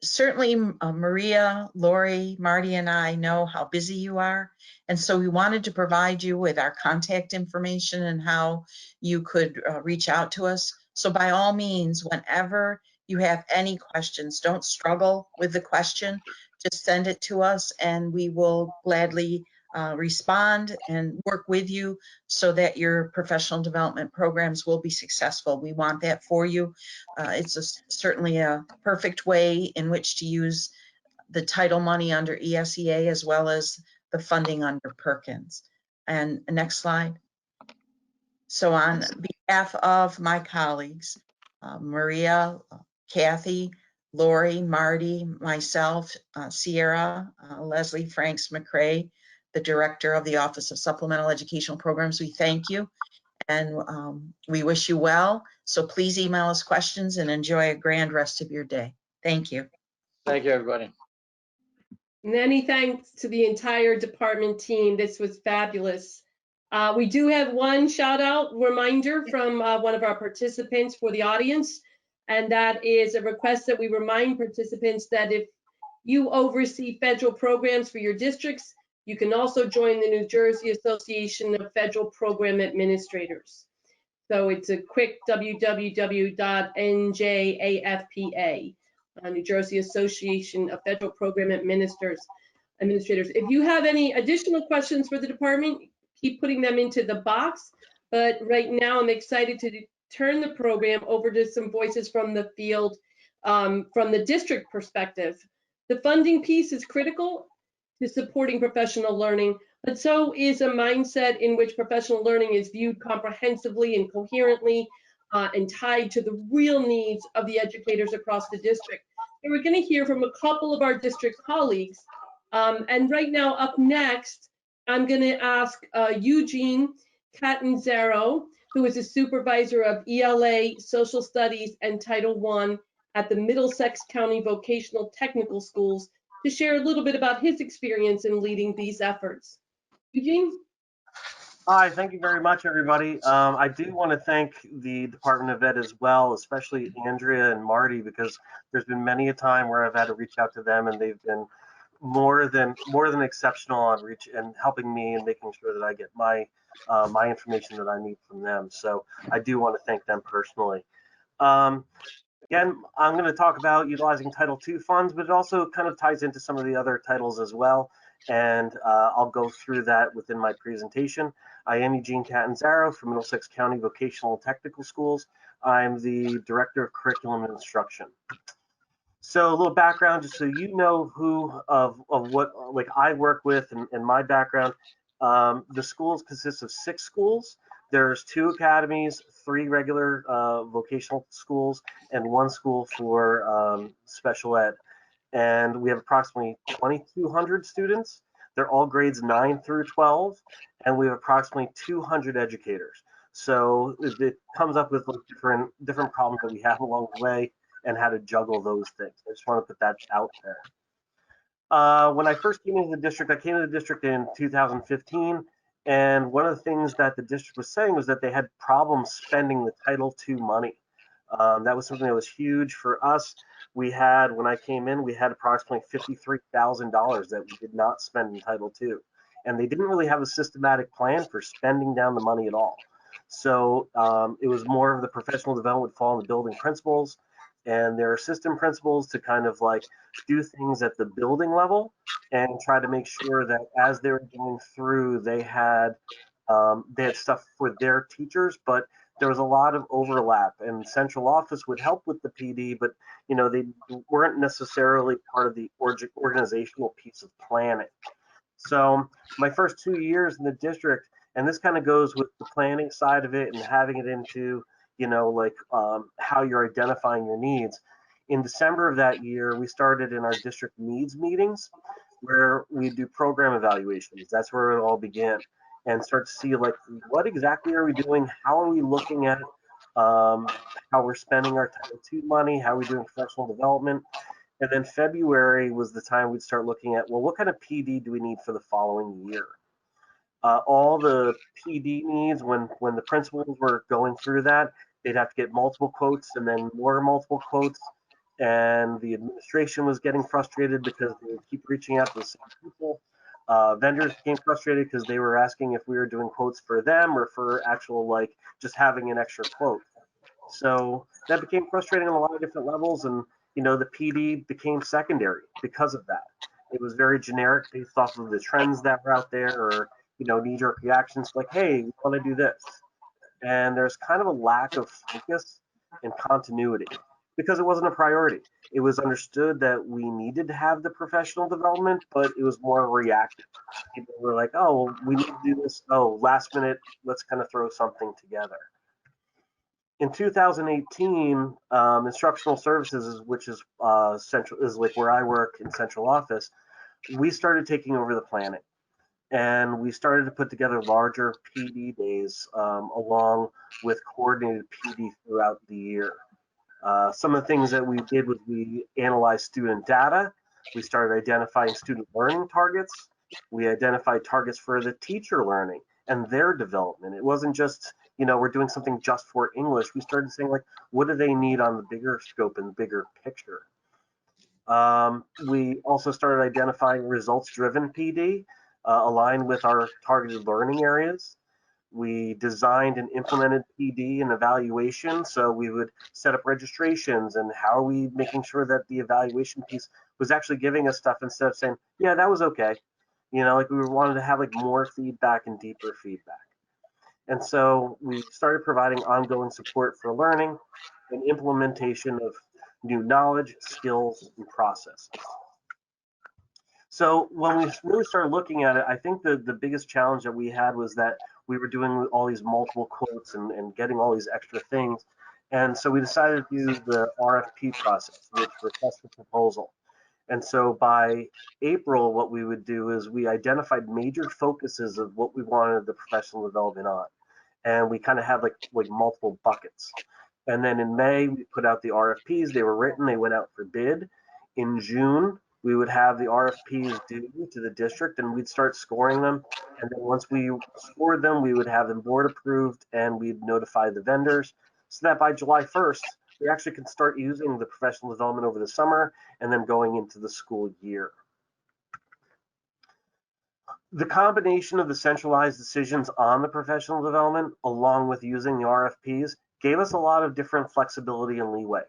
Certainly, Maria, Lori, Marty, and I know how busy you are. And so we wanted to provide you with our contact information and how you could reach out to us. So by all means, whenever you have any questions, don't struggle with the question. Just send it to us and we will gladly respond and work with you so that your professional development programs will be successful. We want that for you. It's certainly a perfect way in which to use the title money under ESEA as well as the funding under Perkins. And next slide. So on behalf of my colleagues, Maria, Kathy, Lori, Marty, myself, Sierra, Leslie Franks McCrae, the Director of the Office of Supplemental Educational Programs, we thank you. And we wish you well. So please email us questions and enjoy a grand rest of your day. Thank you. Thank you, everybody. Many thanks to the entire department team. This was fabulous. We do have one shout out reminder from one of our participants for the audience, and that is a request that we remind participants that if you oversee federal programs for your districts, you can also join the New Jersey Association of Federal Program Administrators. So it's a quick www.njafpa, New Jersey Association of Federal Program Administrators. If you have any additional questions for the department, keep putting them into the box. But right now, I'm excited to turn the program over to some voices from the field, from the district perspective. The funding piece is critical to supporting professional learning, but so is a mindset in which professional learning is viewed comprehensively and coherently and tied to the real needs of the educators across the district. And we're going to hear from a couple of our district colleagues. And right now, up next, I'm going to ask Eugene Catanzaro, who is a supervisor of ELA, Social Studies, and Title I at the Middlesex County Vocational Technical Schools, to share a little bit about his experience in leading these efforts. Eugene? Hi, thank you very much, everybody. I do want to thank the Department of Ed as well, especially Andrea and Marty, because there's been many a time where I've had to reach out to them, and they've been more than exceptional on reach and helping me and making sure that I get my my information that I need from them. So I do want to thank them personally. Again, I'm going to talk about utilizing Title II funds, but it also kind of ties into some of the other titles as well. And I'll go through that within my presentation. I am Eugene Catanzaro from Middlesex County Vocational and Technical Schools. I'm the Director of Curriculum and Instruction. So a little background, just so you know who of what like I work with and my background. The schools consist of 6 schools. There's 2 academies, 3 regular vocational schools, and 1 school for special ed. And we have approximately 2,200 students. They're all grades 9 through 12, and we have approximately 200 educators. So it comes up with like different problems that we have along the way and how to juggle those things. I just want to put that out there. When I first came into the district, I came to the district in 2015, and one of the things that the district was saying was that they had problems spending the Title II money. That was something that was huge for us. We had, when I came in, we had approximately $53,000 that we did not spend in Title II. And they didn't really have a systematic plan for spending down the money at all. So it was more of the professional development would fall on the building principals and their assistant principals to kind of like do things at the building level and try to make sure that as they were going through, they had stuff for their teachers, but there was a lot of overlap, and central office would help with the PD, but you know, they weren't necessarily part of the organizational piece of planning. So my first 2 years in the district, and this kind of goes with the planning side of it and having it into, you know, like how you're identifying your needs. In December of that year, we started in our district needs meetings where we do program evaluations. That's where it all began. And start to see like what exactly are we doing? How are we looking at how we're spending our Title II money? How are we doing professional development? And then February was the time we'd start looking at, well, what kind of PD do we need for the following year? All the PD needs, when the principals were going through that, they'd have to get multiple quotes and then more multiple quotes. And the administration was getting frustrated because they would keep reaching out to the same people. Vendors became frustrated because they were asking if we were doing quotes for them or for actual like just having an extra quote. So that became frustrating on a lot of different levels, and you know the PD became secondary because of that. It was very generic based off of the trends that were out there, or you know knee-jerk reactions like, "Hey, we want to do this," and there's kind of a lack of focus and continuity because it wasn't a priority. It was understood that we needed to have the professional development, but it was more reactive. People were like, oh, we need to do this. Oh, last minute, let's kind of throw something together. In 2018, instructional services, which is central, is like where I work in central office, we started taking over the planning. And we started to put together larger PD days along with coordinated PD throughout the year. Some of the things that we did was we analyzed student data. We started identifying student learning targets. We identified targets for the teacher learning and their development. It wasn't just, we're doing something just for English. We started saying, like, what do they need on the bigger scope and bigger picture? We also started identifying results-driven PD aligned with our targeted learning areas. We designed and implemented PD and evaluation. So we would set up registrations and how are we making sure that the evaluation piece was actually giving us stuff instead of saying, yeah, that was okay. Like we wanted to have like more feedback and deeper feedback. And so we started providing ongoing support for learning and implementation of new knowledge, skills, and processes. So when we really started looking at it, I think the biggest challenge that we had was that we were doing all these multiple quotes and getting all these extra things. And so we decided to use the RFP process, which request for proposal. And so by April, what we would do is we identified major focuses of what we wanted the professional development on. And we kind of had like multiple buckets. And then in May, we put out the RFPs. They were written, they went out for bid. In June, we would have the RFPs due to the district and we'd start scoring them. And then once we scored them, we would have them board approved and we'd notify the vendors so that by July 1st, we actually can start using the professional development over the summer and then going into the school year. The combination of the centralized decisions on the professional development, along with using the RFPs, gave us a lot of different flexibility and leeway.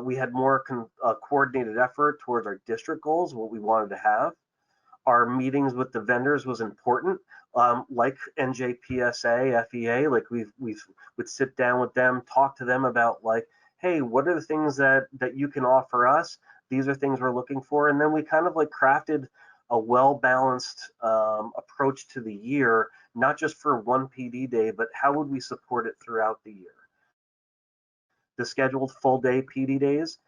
We had more coordinated effort towards our district goals, what we wanted to have. Our meetings with the vendors was important, like NJPSA, FEA, like we would sit down with them, talk to them about like, hey, what are the things that you can offer us? These are things we're looking for. And then we kind of like crafted a well-balanced approach to the year, not just for one PD day, but how would we support it throughout the year? The scheduled full day PD days,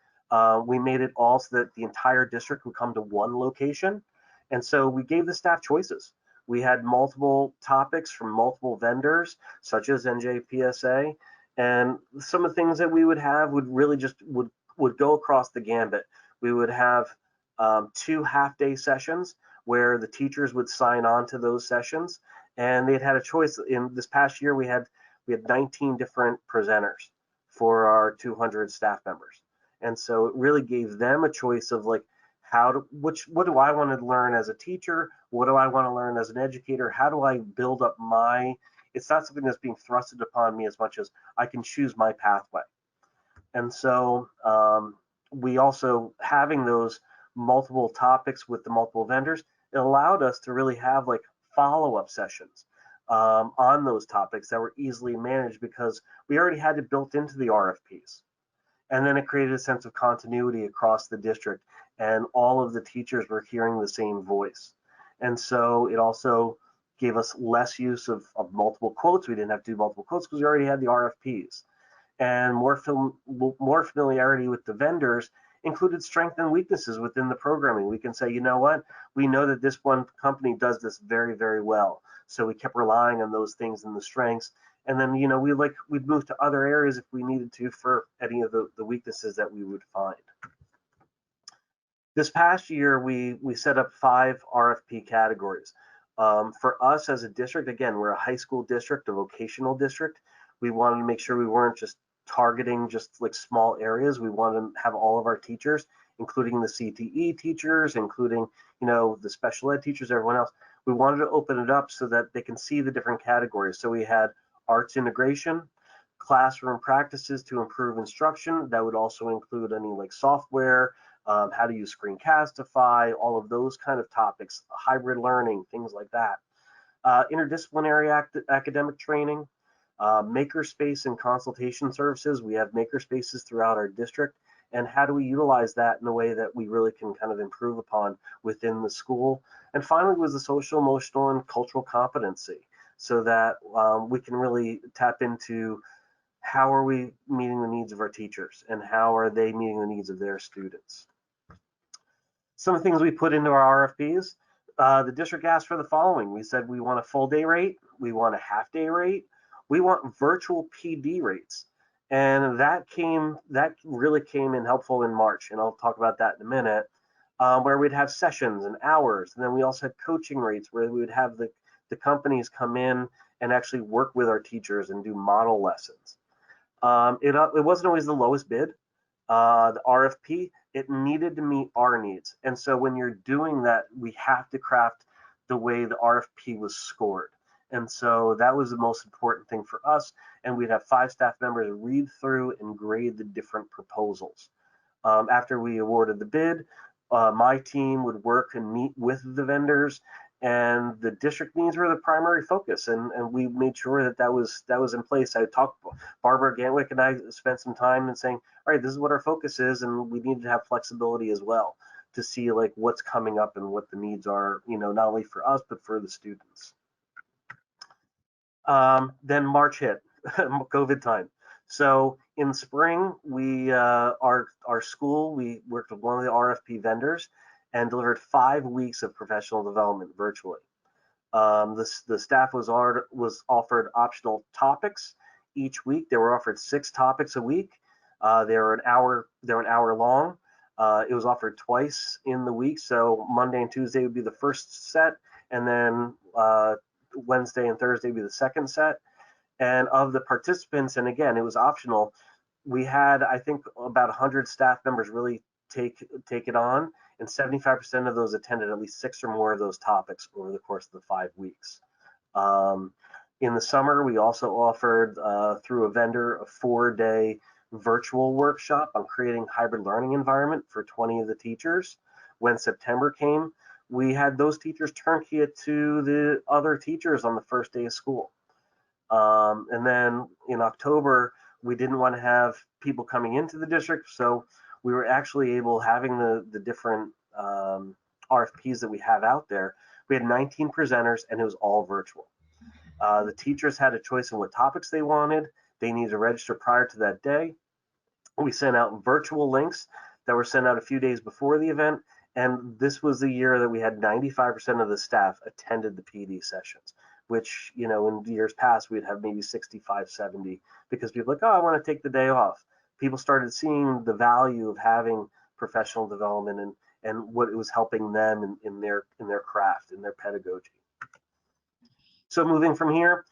we made it all so that the entire district would come to one location. And so we gave the staff choices. We had multiple topics from multiple vendors, such as NJPSA, and some of the things that we would have would really just would go across the gambit. We would have 2 half-day sessions where the teachers would sign on to those sessions, and they'd had a choice. In this past year, we had 19 different presenters for our 200 staff members, and so it really gave them a choice of like, what do I want to learn as a teacher? What do I want to learn as an educator? How do I build up it's not something that's being thrusted upon me as much as I can choose my pathway. And so we also, having those multiple topics with the multiple vendors, it allowed us to really have like follow-up sessions on those topics that were easily managed because we already had it built into the RFPs. And then it created a sense of continuity across the district, and all of the teachers were hearing the same voice. And so it also gave us less use of multiple quotes. We didn't have to do multiple quotes because we already had the RFPs. And more familiarity with the vendors included strengths and weaknesses within the programming. We can say, you know what, we know that this one company does this very, very well. So we kept relying on those things and the strengths. And then, we'd move to other areas if we needed to for any of the weaknesses that we would find. This past year, we set up 5 RFP categories. For us as a district, again, we're a high school district, a vocational district. We wanted to make sure we weren't just targeting just like small areas. We wanted to have all of our teachers, including the CTE teachers, including, the special ed teachers, everyone else. We wanted to open it up so that they can see the different categories. So we had arts integration, classroom practices to improve instruction. That would also include any like software, how to use Screencastify, all of those kind of topics, hybrid learning, things like that. Interdisciplinary academic training, makerspace and consultation services. We have makerspaces throughout our district, and how do we utilize that in a way that we really can kind of improve upon within the school. And finally was the social, emotional, and cultural competency, so that we can really tap into how are we meeting the needs of our teachers and how are they meeting the needs of their students. Some of the things we put into our RFPs, the district asked for the following. We said we want a full day rate, we want a half day rate, we want virtual PD rates. And that really came in helpful in March, and I'll talk about that in a minute, where we'd have sessions and hours. And then we also had coaching rates where we would have the companies come in and actually work with our teachers and do model lessons. It wasn't always the lowest bid. The RFP, it needed to meet our needs. And so when you're doing that, we have to craft the way the RFP was scored. And so that was the most important thing for us. And we'd have 5 staff members read through and grade the different proposals. After we awarded the bid, my team would work and meet with the vendors, and the district needs were the primary focus. And we made sure that was in place. I talked, Barbara Gantwick and I spent some time and saying, all right, this is what our focus is, and we need to have flexibility as well to see like what's coming up and what the needs are, not only for us, but for the students. Then March hit, COVID time. So in spring, our school, we worked with one of the RFP vendors and delivered 5 weeks of professional development virtually. The staff was offered optional topics each week. They were offered 6 topics a week. They were an hour long. It was offered twice in the week. So Monday and Tuesday would be the first set, and then Wednesday and Thursday would be the second set. And of the participants, and again, it was optional, we had, I think, about 100 staff members really take it on, and 75% of those attended at least 6 or more of those topics over the course of the 5 weeks. In the summer, we also offered, through a vendor, a 4-day virtual workshop on creating hybrid learning environment for 20 of the teachers. When September came, we had those teachers turnkey it to the other teachers on the first day of school. And then in October, we didn't want to have people coming into the district, so we were actually able, having the different RFPs that we have out there, we had 19 presenters, and it was all virtual. The teachers had a choice in what topics they wanted. They needed to register prior to that day. We sent out virtual links that were sent out a few days before the event, and this was the year that we had 95% of the staff attended the PD sessions, which, in years past, we'd have maybe 65, 70, because people were like, oh, I want to take the day off. People started seeing the value of having professional development and what it was helping them in their craft, in their pedagogy. So moving from here,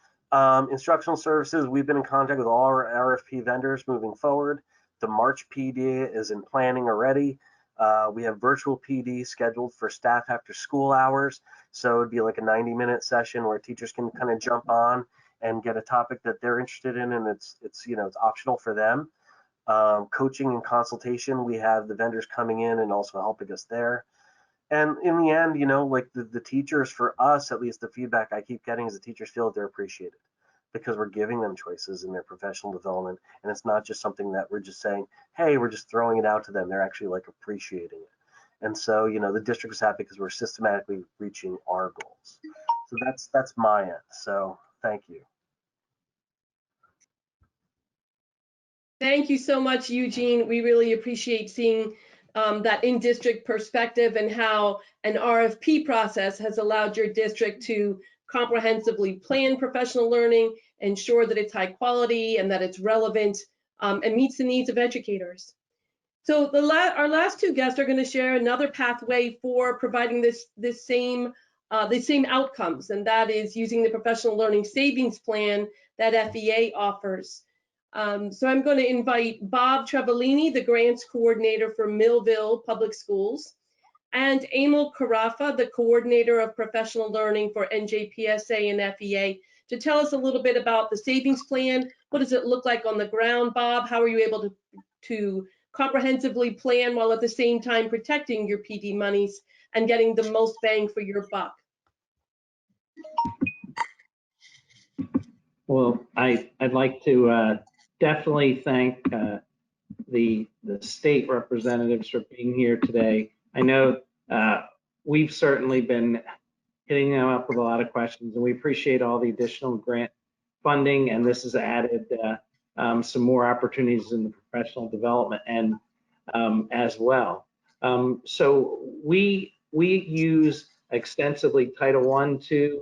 instructional services, we've been in contact with all our RFP vendors moving forward. The March PD is in planning already. We have virtual PD scheduled for staff after school hours. So it'd be like a 90-minute session where teachers can kind of jump on and get a topic that they're interested in, and it's optional for them. Coaching and consultation, we have the vendors coming in and also helping us there. And in the end, like the teachers, for us, at least the feedback I keep getting is the teachers feel that they're appreciated, because we're giving them choices in their professional development. And it's not just something that we're just saying, hey, we're just throwing it out to them. They're actually like appreciating it. And so, the district is happy because we're systematically reaching our goals. So that's my end. So thank you. Thank you so much, Eugene. We really appreciate seeing that in-district perspective and how an RFP process has allowed your district to comprehensively plan professional learning, ensure that it's high quality and that it's relevant and meets the needs of educators. So our last 2 guests are going to share another pathway for providing the same outcomes, and that is using the professional learning savings plan that FEA offers. So I'm going to invite Bob Trevelini, the grants coordinator for Millville Public Schools, and Emil Carafa, the coordinator of professional learning for NJPSA and FEA, to tell us a little bit about the savings plan. What does it look like on the ground? Bob, how are you able to comprehensively plan while at the same time protecting your PD monies and getting the most bang for your buck? Well, I'd like to definitely thank the state representatives for being here today. I know we've certainly been hitting them up with a lot of questions, and we appreciate all the additional grant funding, and this has added some more opportunities in the professional development and as well. So we use extensively Title I, II,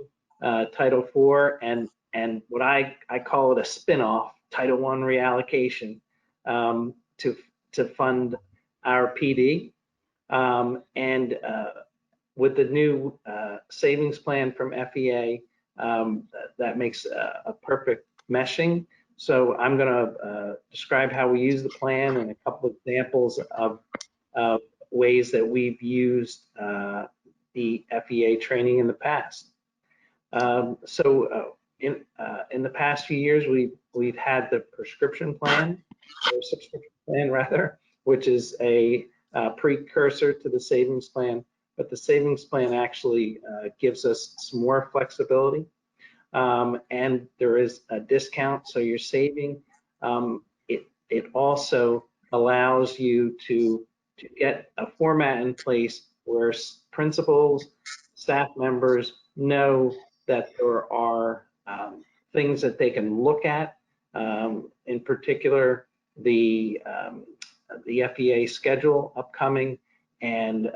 Title IV, and what I call it a spin-off, Title I reallocation, to fund our PD. And with the new savings plan from FEA, that makes a perfect meshing. So I'm going to describe how we use the plan and a couple of examples of ways that we've used the FEA training in the past. In the past few years, we've had the prescription plan, or subscription plan rather, which is a precursor to the savings plan. But the savings plan actually gives us some more flexibility, and there is a discount, so you're saving. It also allows you to get a format in place where principals, staff members know that there are things that they can look at, in particular the FEA schedule upcoming, and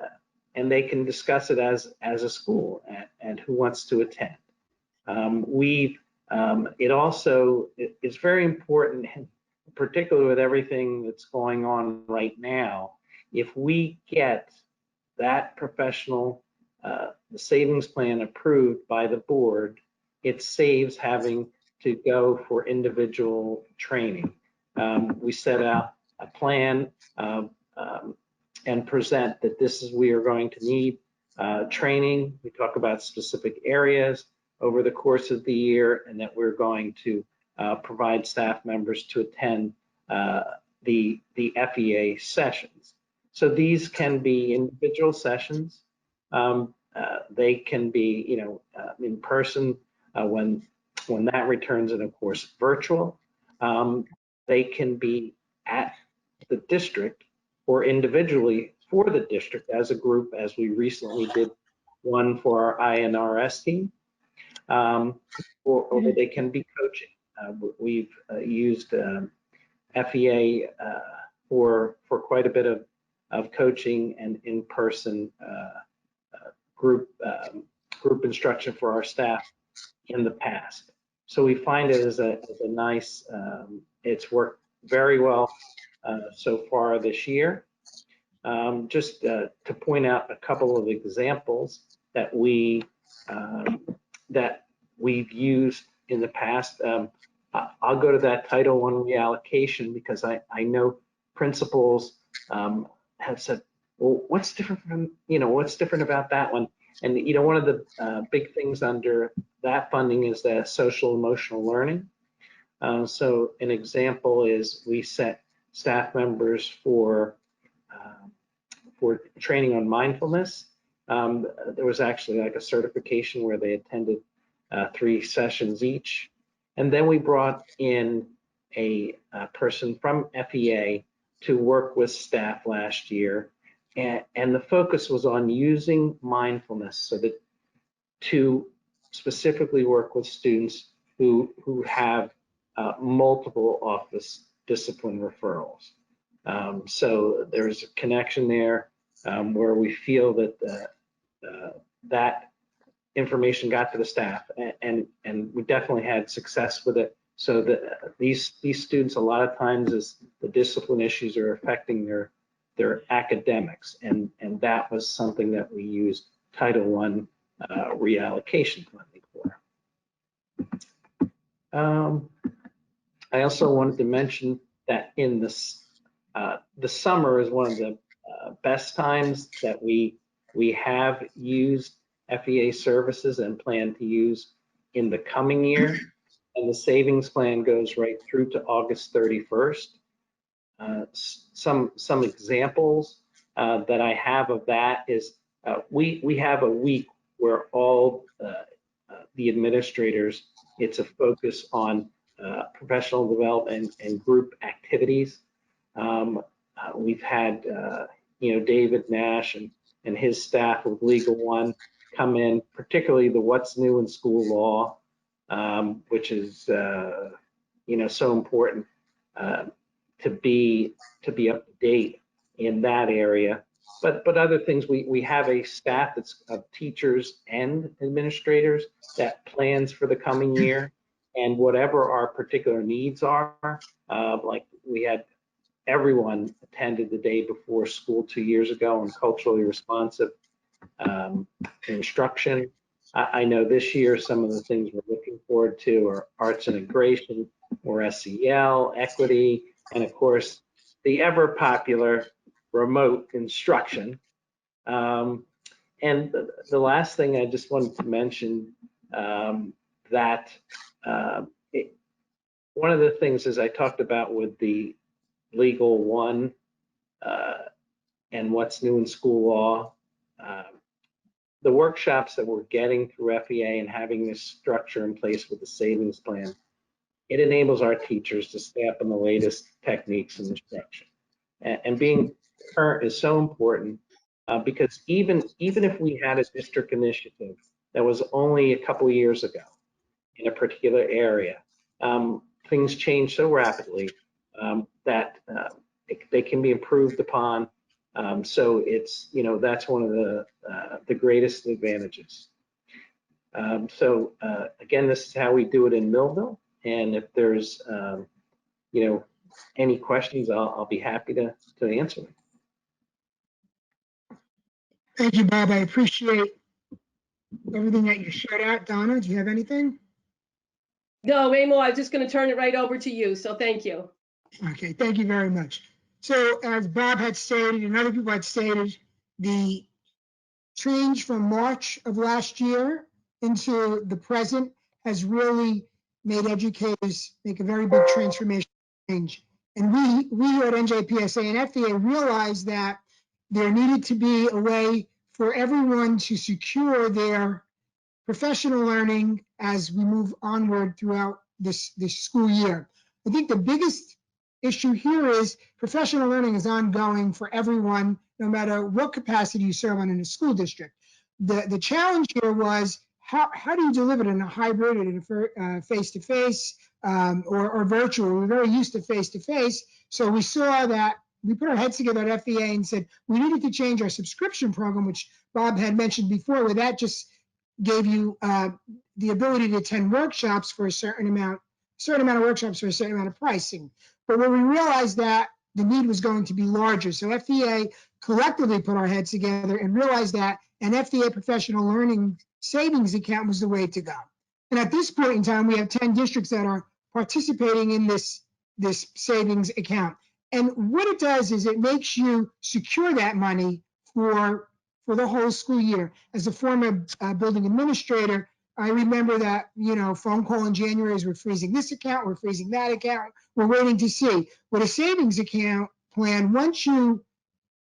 they can discuss it as a school and who wants to attend. It also is very important, particularly with everything that's going on right now. If we get that professional, the savings plan approved by the board, it saves having to go for individual training. We set out a plan and present that we are going to need training. We talk about specific areas over the course of the year, and that we're going to provide staff members to attend the FEA sessions. So these can be individual sessions. They can be, in person when that returns, and of course virtual. They can be at the district or individually for the district as a group, as we recently did one for our INRS team, or they can be coaching. We've used FEA for quite a bit of coaching and in-person group instruction for our staff in the past. So we find it as a nice, it's worked very well so far this year. Just to point out a couple of examples that we've used in the past. I'll go to that Title I reallocation because I know principals have said, well, what's different from, what's different about that one? And, one of the big things under that funding is the social emotional learning. So an example is we set staff members for training on mindfulness. There was actually like a certification where they attended 3 sessions each. And then we brought in a person from FEA to work with staff last year. And the focus was on using mindfulness so that to specifically work with students who have multiple office discipline referrals. So there's a connection there where we feel that that information got to the staff, and we definitely had success with it. So that these students, a lot of times, as the discipline issues are affecting their academics, and that was something that we used Title I reallocation funding for. I also wanted to mention that in the summer is one of the best times that we have used FEA services and plan to use in the coming year. And the savings plan goes right through to August 31st. Some examples that I have of that is we have a week where all the administrators, it's a focus on professional development and group activities. We've had David Nash and his staff of Legal One come in, particularly the What's New in School Law, which is so important to be up to date in that area. But other things, we have a staff that's of teachers and administrators that plans for the coming year, and whatever our particular needs are, like we had everyone attended the day before school 2 years ago on culturally responsive instruction. I know this year some of the things we're looking forward to are arts integration, or SEL, equity, and of course the ever popular remote instruction. And the last thing I just wanted to mention, that one of the things, as I talked about with the Legal One and what's new in school law, the workshops that we're getting through FEA and having this structure in place with the savings plan, it enables our teachers to stay up on the latest techniques and instruction. And being current is so important, because even if we had a district initiative that was only a couple of years ago in a particular area, things change so rapidly that they can be improved upon. So it's, that's one of the greatest advantages. So again, this is how we do it in Millville. And if there's, any questions, I'll be happy to answer them. Thank you, Bob. I appreciate everything that you shared out. Donna, do you have anything? No, Ramo, I was just going to turn it right over to you. So thank you. Okay, thank you very much. So as Bob had stated and other people had stated, the change from March of last year into the present has really made educators make a very big transformation change. And we here at NJPSA and FEA realized that there needed to be a way for everyone to secure their professional learning as we move onward throughout this school year. I think the biggest issue here is professional learning is ongoing for everyone, no matter what capacity you serve on in a school district. The challenge here was how do you deliver it in a hybrid, in a face-to-face or virtual? We're very used to face-to-face. So we saw that we put our heads together at FEA and said we needed to change our subscription program, which Bob had mentioned before, where that just gave you the ability to attend workshops for a certain amount of workshops for a certain amount of pricing. But when we realized that the need was going to be larger, so FEA collectively put our heads together and realized that an FEA professional learning savings account was the way to go. And at this point in time, we have 10 districts that are participating in this savings account. And what it does is it makes you secure that money for the whole school year. As a former building administrator, I remember that, phone call in January is we're freezing this account, we're freezing that account, we're waiting to see. With a savings account plan, once you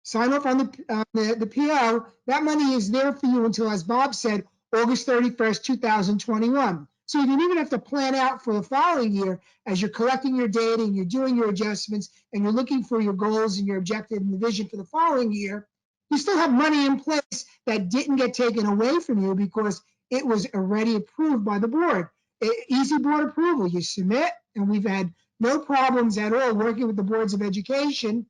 sign off on the PO, that money is there for you until, as Bob said, August 31st, 2021. So you don't even have to plan out for the following year as you're collecting your data and you're doing your adjustments and you're looking for your goals and your objective and the vision for the following year. You still have money in place that didn't get taken away from you because it was already approved by the board. Easy board approval. You submit, and we've had no problems at all working with the boards of education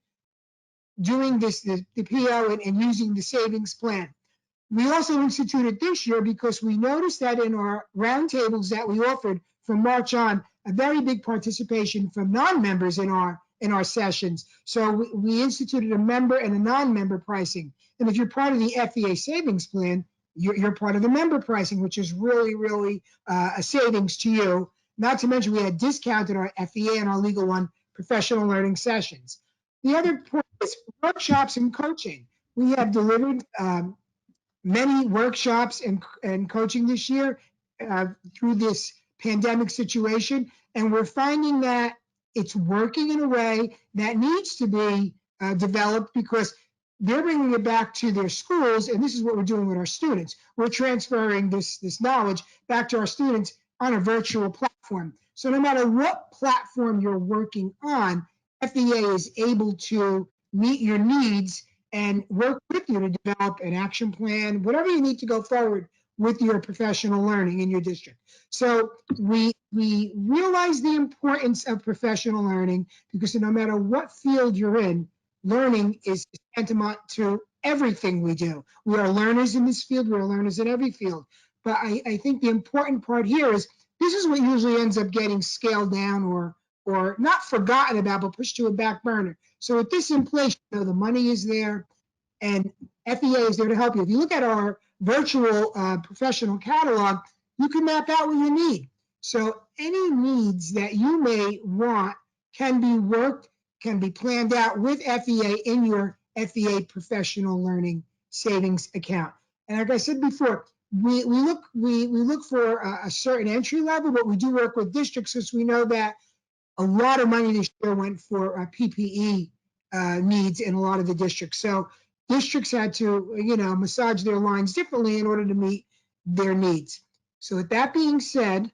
doing this, the PO and using the savings plan. We also instituted this year because we noticed that in our roundtables that we offered from March on, a very big participation from non-members in our sessions. So we instituted a member and a non-member pricing. And if you're part of the FEA savings plan, you're part of the member pricing, which is really, really a savings to you. Not to mention we had discounted our FEA and our Legal One professional learning sessions. The other point is workshops and coaching. We have delivered many workshops and coaching this year through this pandemic situation, and we're finding that it's working in a way that needs to be developed because they're bringing it back to their schools, and this is what we're doing with our students. We're transferring this knowledge back to our students on a virtual platform. So no matter what platform you're working on, FEA is able to meet your needs and work with you to develop an action plan, whatever you need to go forward with your professional learning in your district. So we realize the importance of professional learning because no matter what field you're in, learning is tantamount to everything we do. We are learners in this field. We are learners in every field. But I think the important part here is this is what usually ends up getting scaled down or not forgotten about, but pushed to a back burner. So with this in place, you know, the money is there and FEA is there to help you. If you look at our virtual professional catalog, you can map out what you need. So any needs that you may want can be worked, can be planned out with FEA in your FEA professional learning savings account. And like I said before, we look for a certain entry level, but we do work with districts because we know that a lot of money this year went for PPE needs in a lot of the districts. So districts had to, you know, massage their lines differently in order to meet their needs. So with that being said,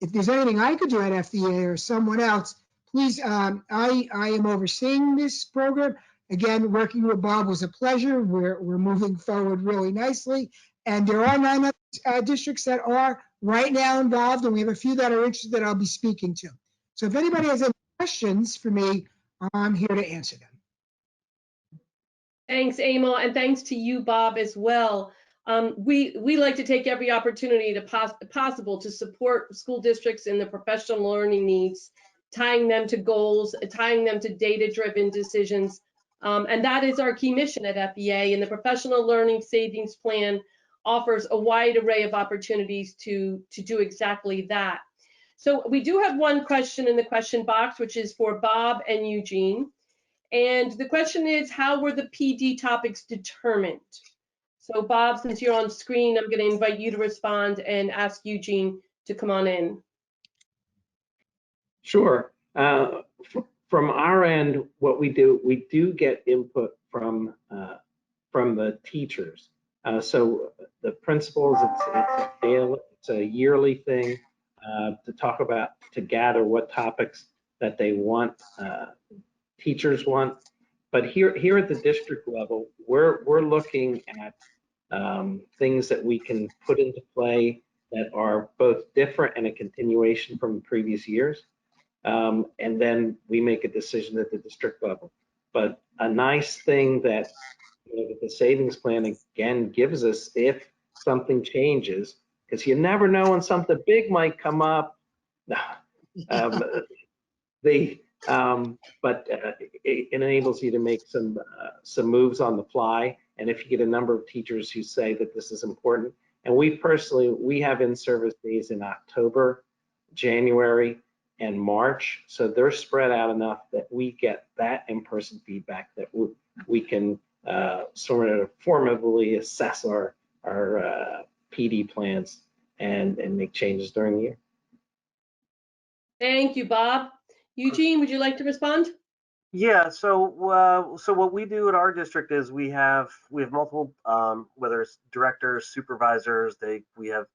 if there's anything I could do at FEA or someone else, please, I am overseeing this program. Again, working with Bob was a pleasure. We're moving forward really nicely. And there are 9 other districts that are right now involved, and we have a few that are interested that I'll be speaking to. So if anybody has any questions for me, I'm here to answer them. Thanks, Emil, and thanks to you, Bob, as well. We like to take every opportunity possible to support school districts in the professional learning needs, tying them to goals, tying them to data-driven decisions. And that is our key mission at FEA, and the Professional Learning Savings Plan offers a wide array of opportunities to do exactly that. So we do have one question in the question box, which is for Bob and Eugene. And the question is, how were the PD topics determined? So Bob, since you're on screen, I'm going to invite you to respond and ask Eugene to come on in. Sure. From our end, what we do get input from the teachers. So the principals, it's a yearly thing to talk about, to gather what topics that they want, teachers want. But here at the district level, we're looking at things that we can put into play that are both different and a continuation from previous years. And then we make a decision at the district level. But a nice thing that, you know, that the savings plan again gives us, if something changes, because you never know when something big might come up. But it enables you to make some moves on the fly. And if you get a number of teachers who say that this is important, and we have in-service days in October, January, and March, so they're spread out enough that we get that in-person feedback that we can sort of formatively assess our PD plans and make changes during the year. Thank you, Bob. Eugene, would you like to respond? Yeah, so so what we do at our district is we have multiple, whether it's directors, supervisors, we have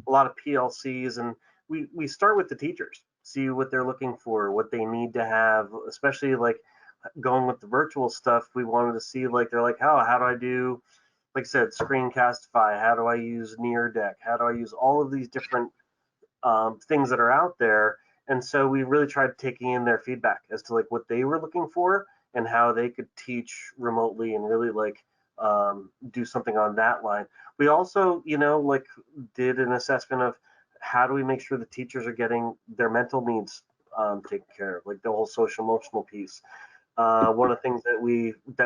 a lot of PLCs, and we start with the teachers, see what they're looking for, what they need to have, especially like going with the virtual stuff. We wanted to see, like, they're like, how do I do, like I said, Screencastify, how do I use Near Deck, how do I use all of these different things that are out there. And so we really tried taking in their feedback as to like what they were looking for and how they could teach remotely and really like do something on that line. We also, you know, like did an assessment of how do we make sure the teachers are getting their mental needs taken care of, like the whole social emotional piece. One of the things that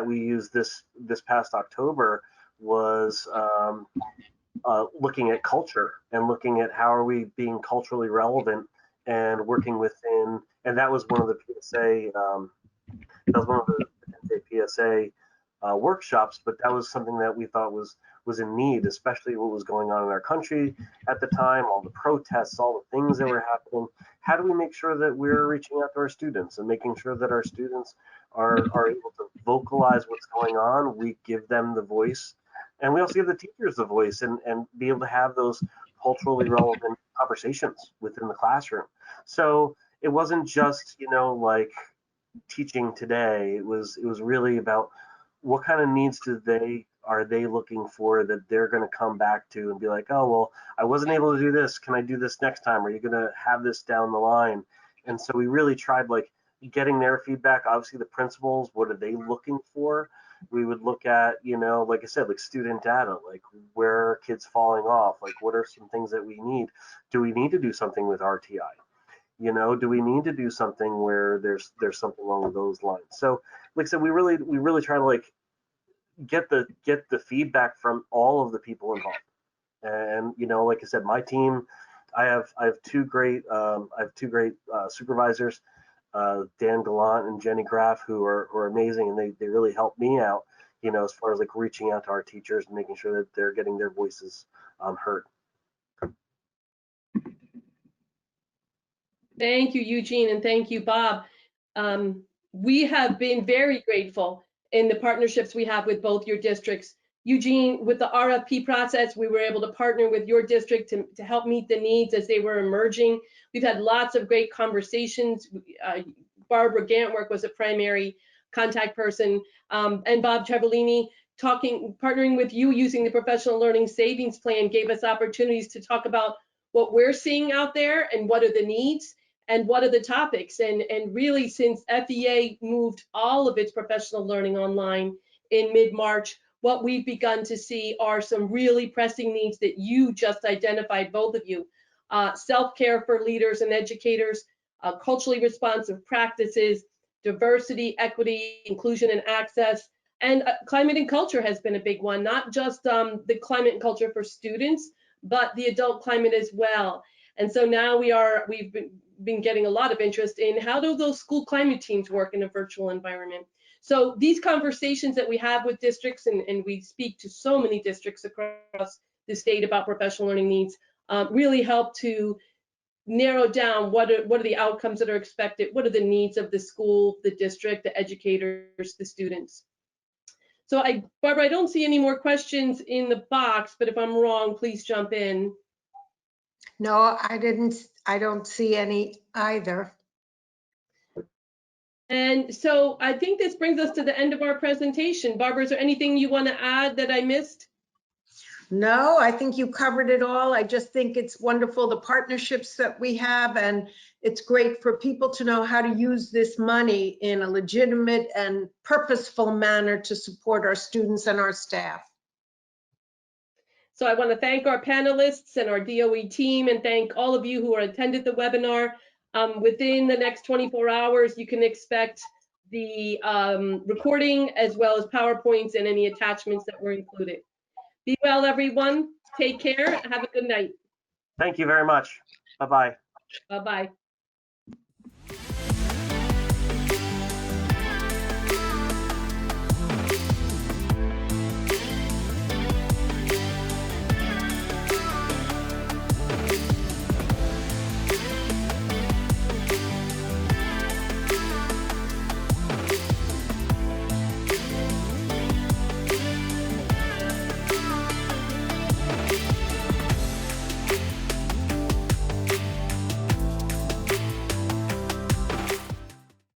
we used this past October was looking at culture and looking at how are we being culturally relevant and working within, and that was one of the PSA, PSA workshops, but that was something that we thought was in need, especially what was going on in our country at the time, all the protests, all the things that were happening. How do we make sure that we're reaching out to our students and making sure that our students are able to vocalize what's going on? We give them the voice, and we also give the teachers the voice and be able to have those culturally relevant conversations within the classroom. So it wasn't just, you know, like teaching today. It was really about what kind of needs are they looking for that they're going to come back to and be like, oh, well, I wasn't able to do this. Can I do this next time? Are you going to have this down the line? And so we really tried like getting their feedback. Obviously the principals, what are they looking for? We would look at, you know, like I said, like student data, like where are kids falling off? Like what are some things that we need? Do we need to do something with RTI? You know, do we need to do something where there's something along those lines? So, like I said, we really try to like get the feedback from all of the people involved. And you know, like I said, my team, I have two great supervisors, Dan Gallant and Jenny Graff, who are amazing, and they really help me out, you know, as far as like reaching out to our teachers and making sure that they're getting their voices heard. Thank you, Eugene, and thank you, Bob. We have been very grateful in the partnerships we have with both your districts. Eugene, with the RFP process, we were able to partner with your district to help meet the needs as they were emerging. We've had lots of great conversations. Barbara Gantwork was a primary contact person, and Bob Trevolini partnering with you using the Professional Learning Savings Plan gave us opportunities to talk about what we're seeing out there and what are the needs and what are the topics. And really, since FEA moved all of its professional learning online in mid-March, what we've begun to see are some really pressing needs that you just identified, both of you. Self-care for leaders and educators, culturally responsive practices, diversity, equity, inclusion, and access. And climate and culture has been a big one, not just the climate and culture for students, but the adult climate as well. And so now we've been getting a lot of interest in how do those school climate teams work in a virtual environment. So these conversations that we have with districts, and we speak to so many districts across the state about professional learning needs, really help to narrow down what are the outcomes that are expected, what are the needs of the school, the district, the educators, the students. So Barbara, I don't see any more questions in the box, but if I'm wrong, please jump in. No, I don't see any either. And so I think this brings us to the end of our presentation. Barbara, is there anything you want to add that I missed? No, I think you covered it all. I just think it's wonderful, the partnerships that we have, and it's great for people to know how to use this money in a legitimate and purposeful manner to support our students and our staff. So I want to thank our panelists and our DOE team, and thank all of you who attended the webinar. Within the next 24 hours, you can expect the recording as well as PowerPoints and any attachments that were included. Be well, everyone. Take care. Have a good night. Thank you very much. Bye-bye. Bye-bye.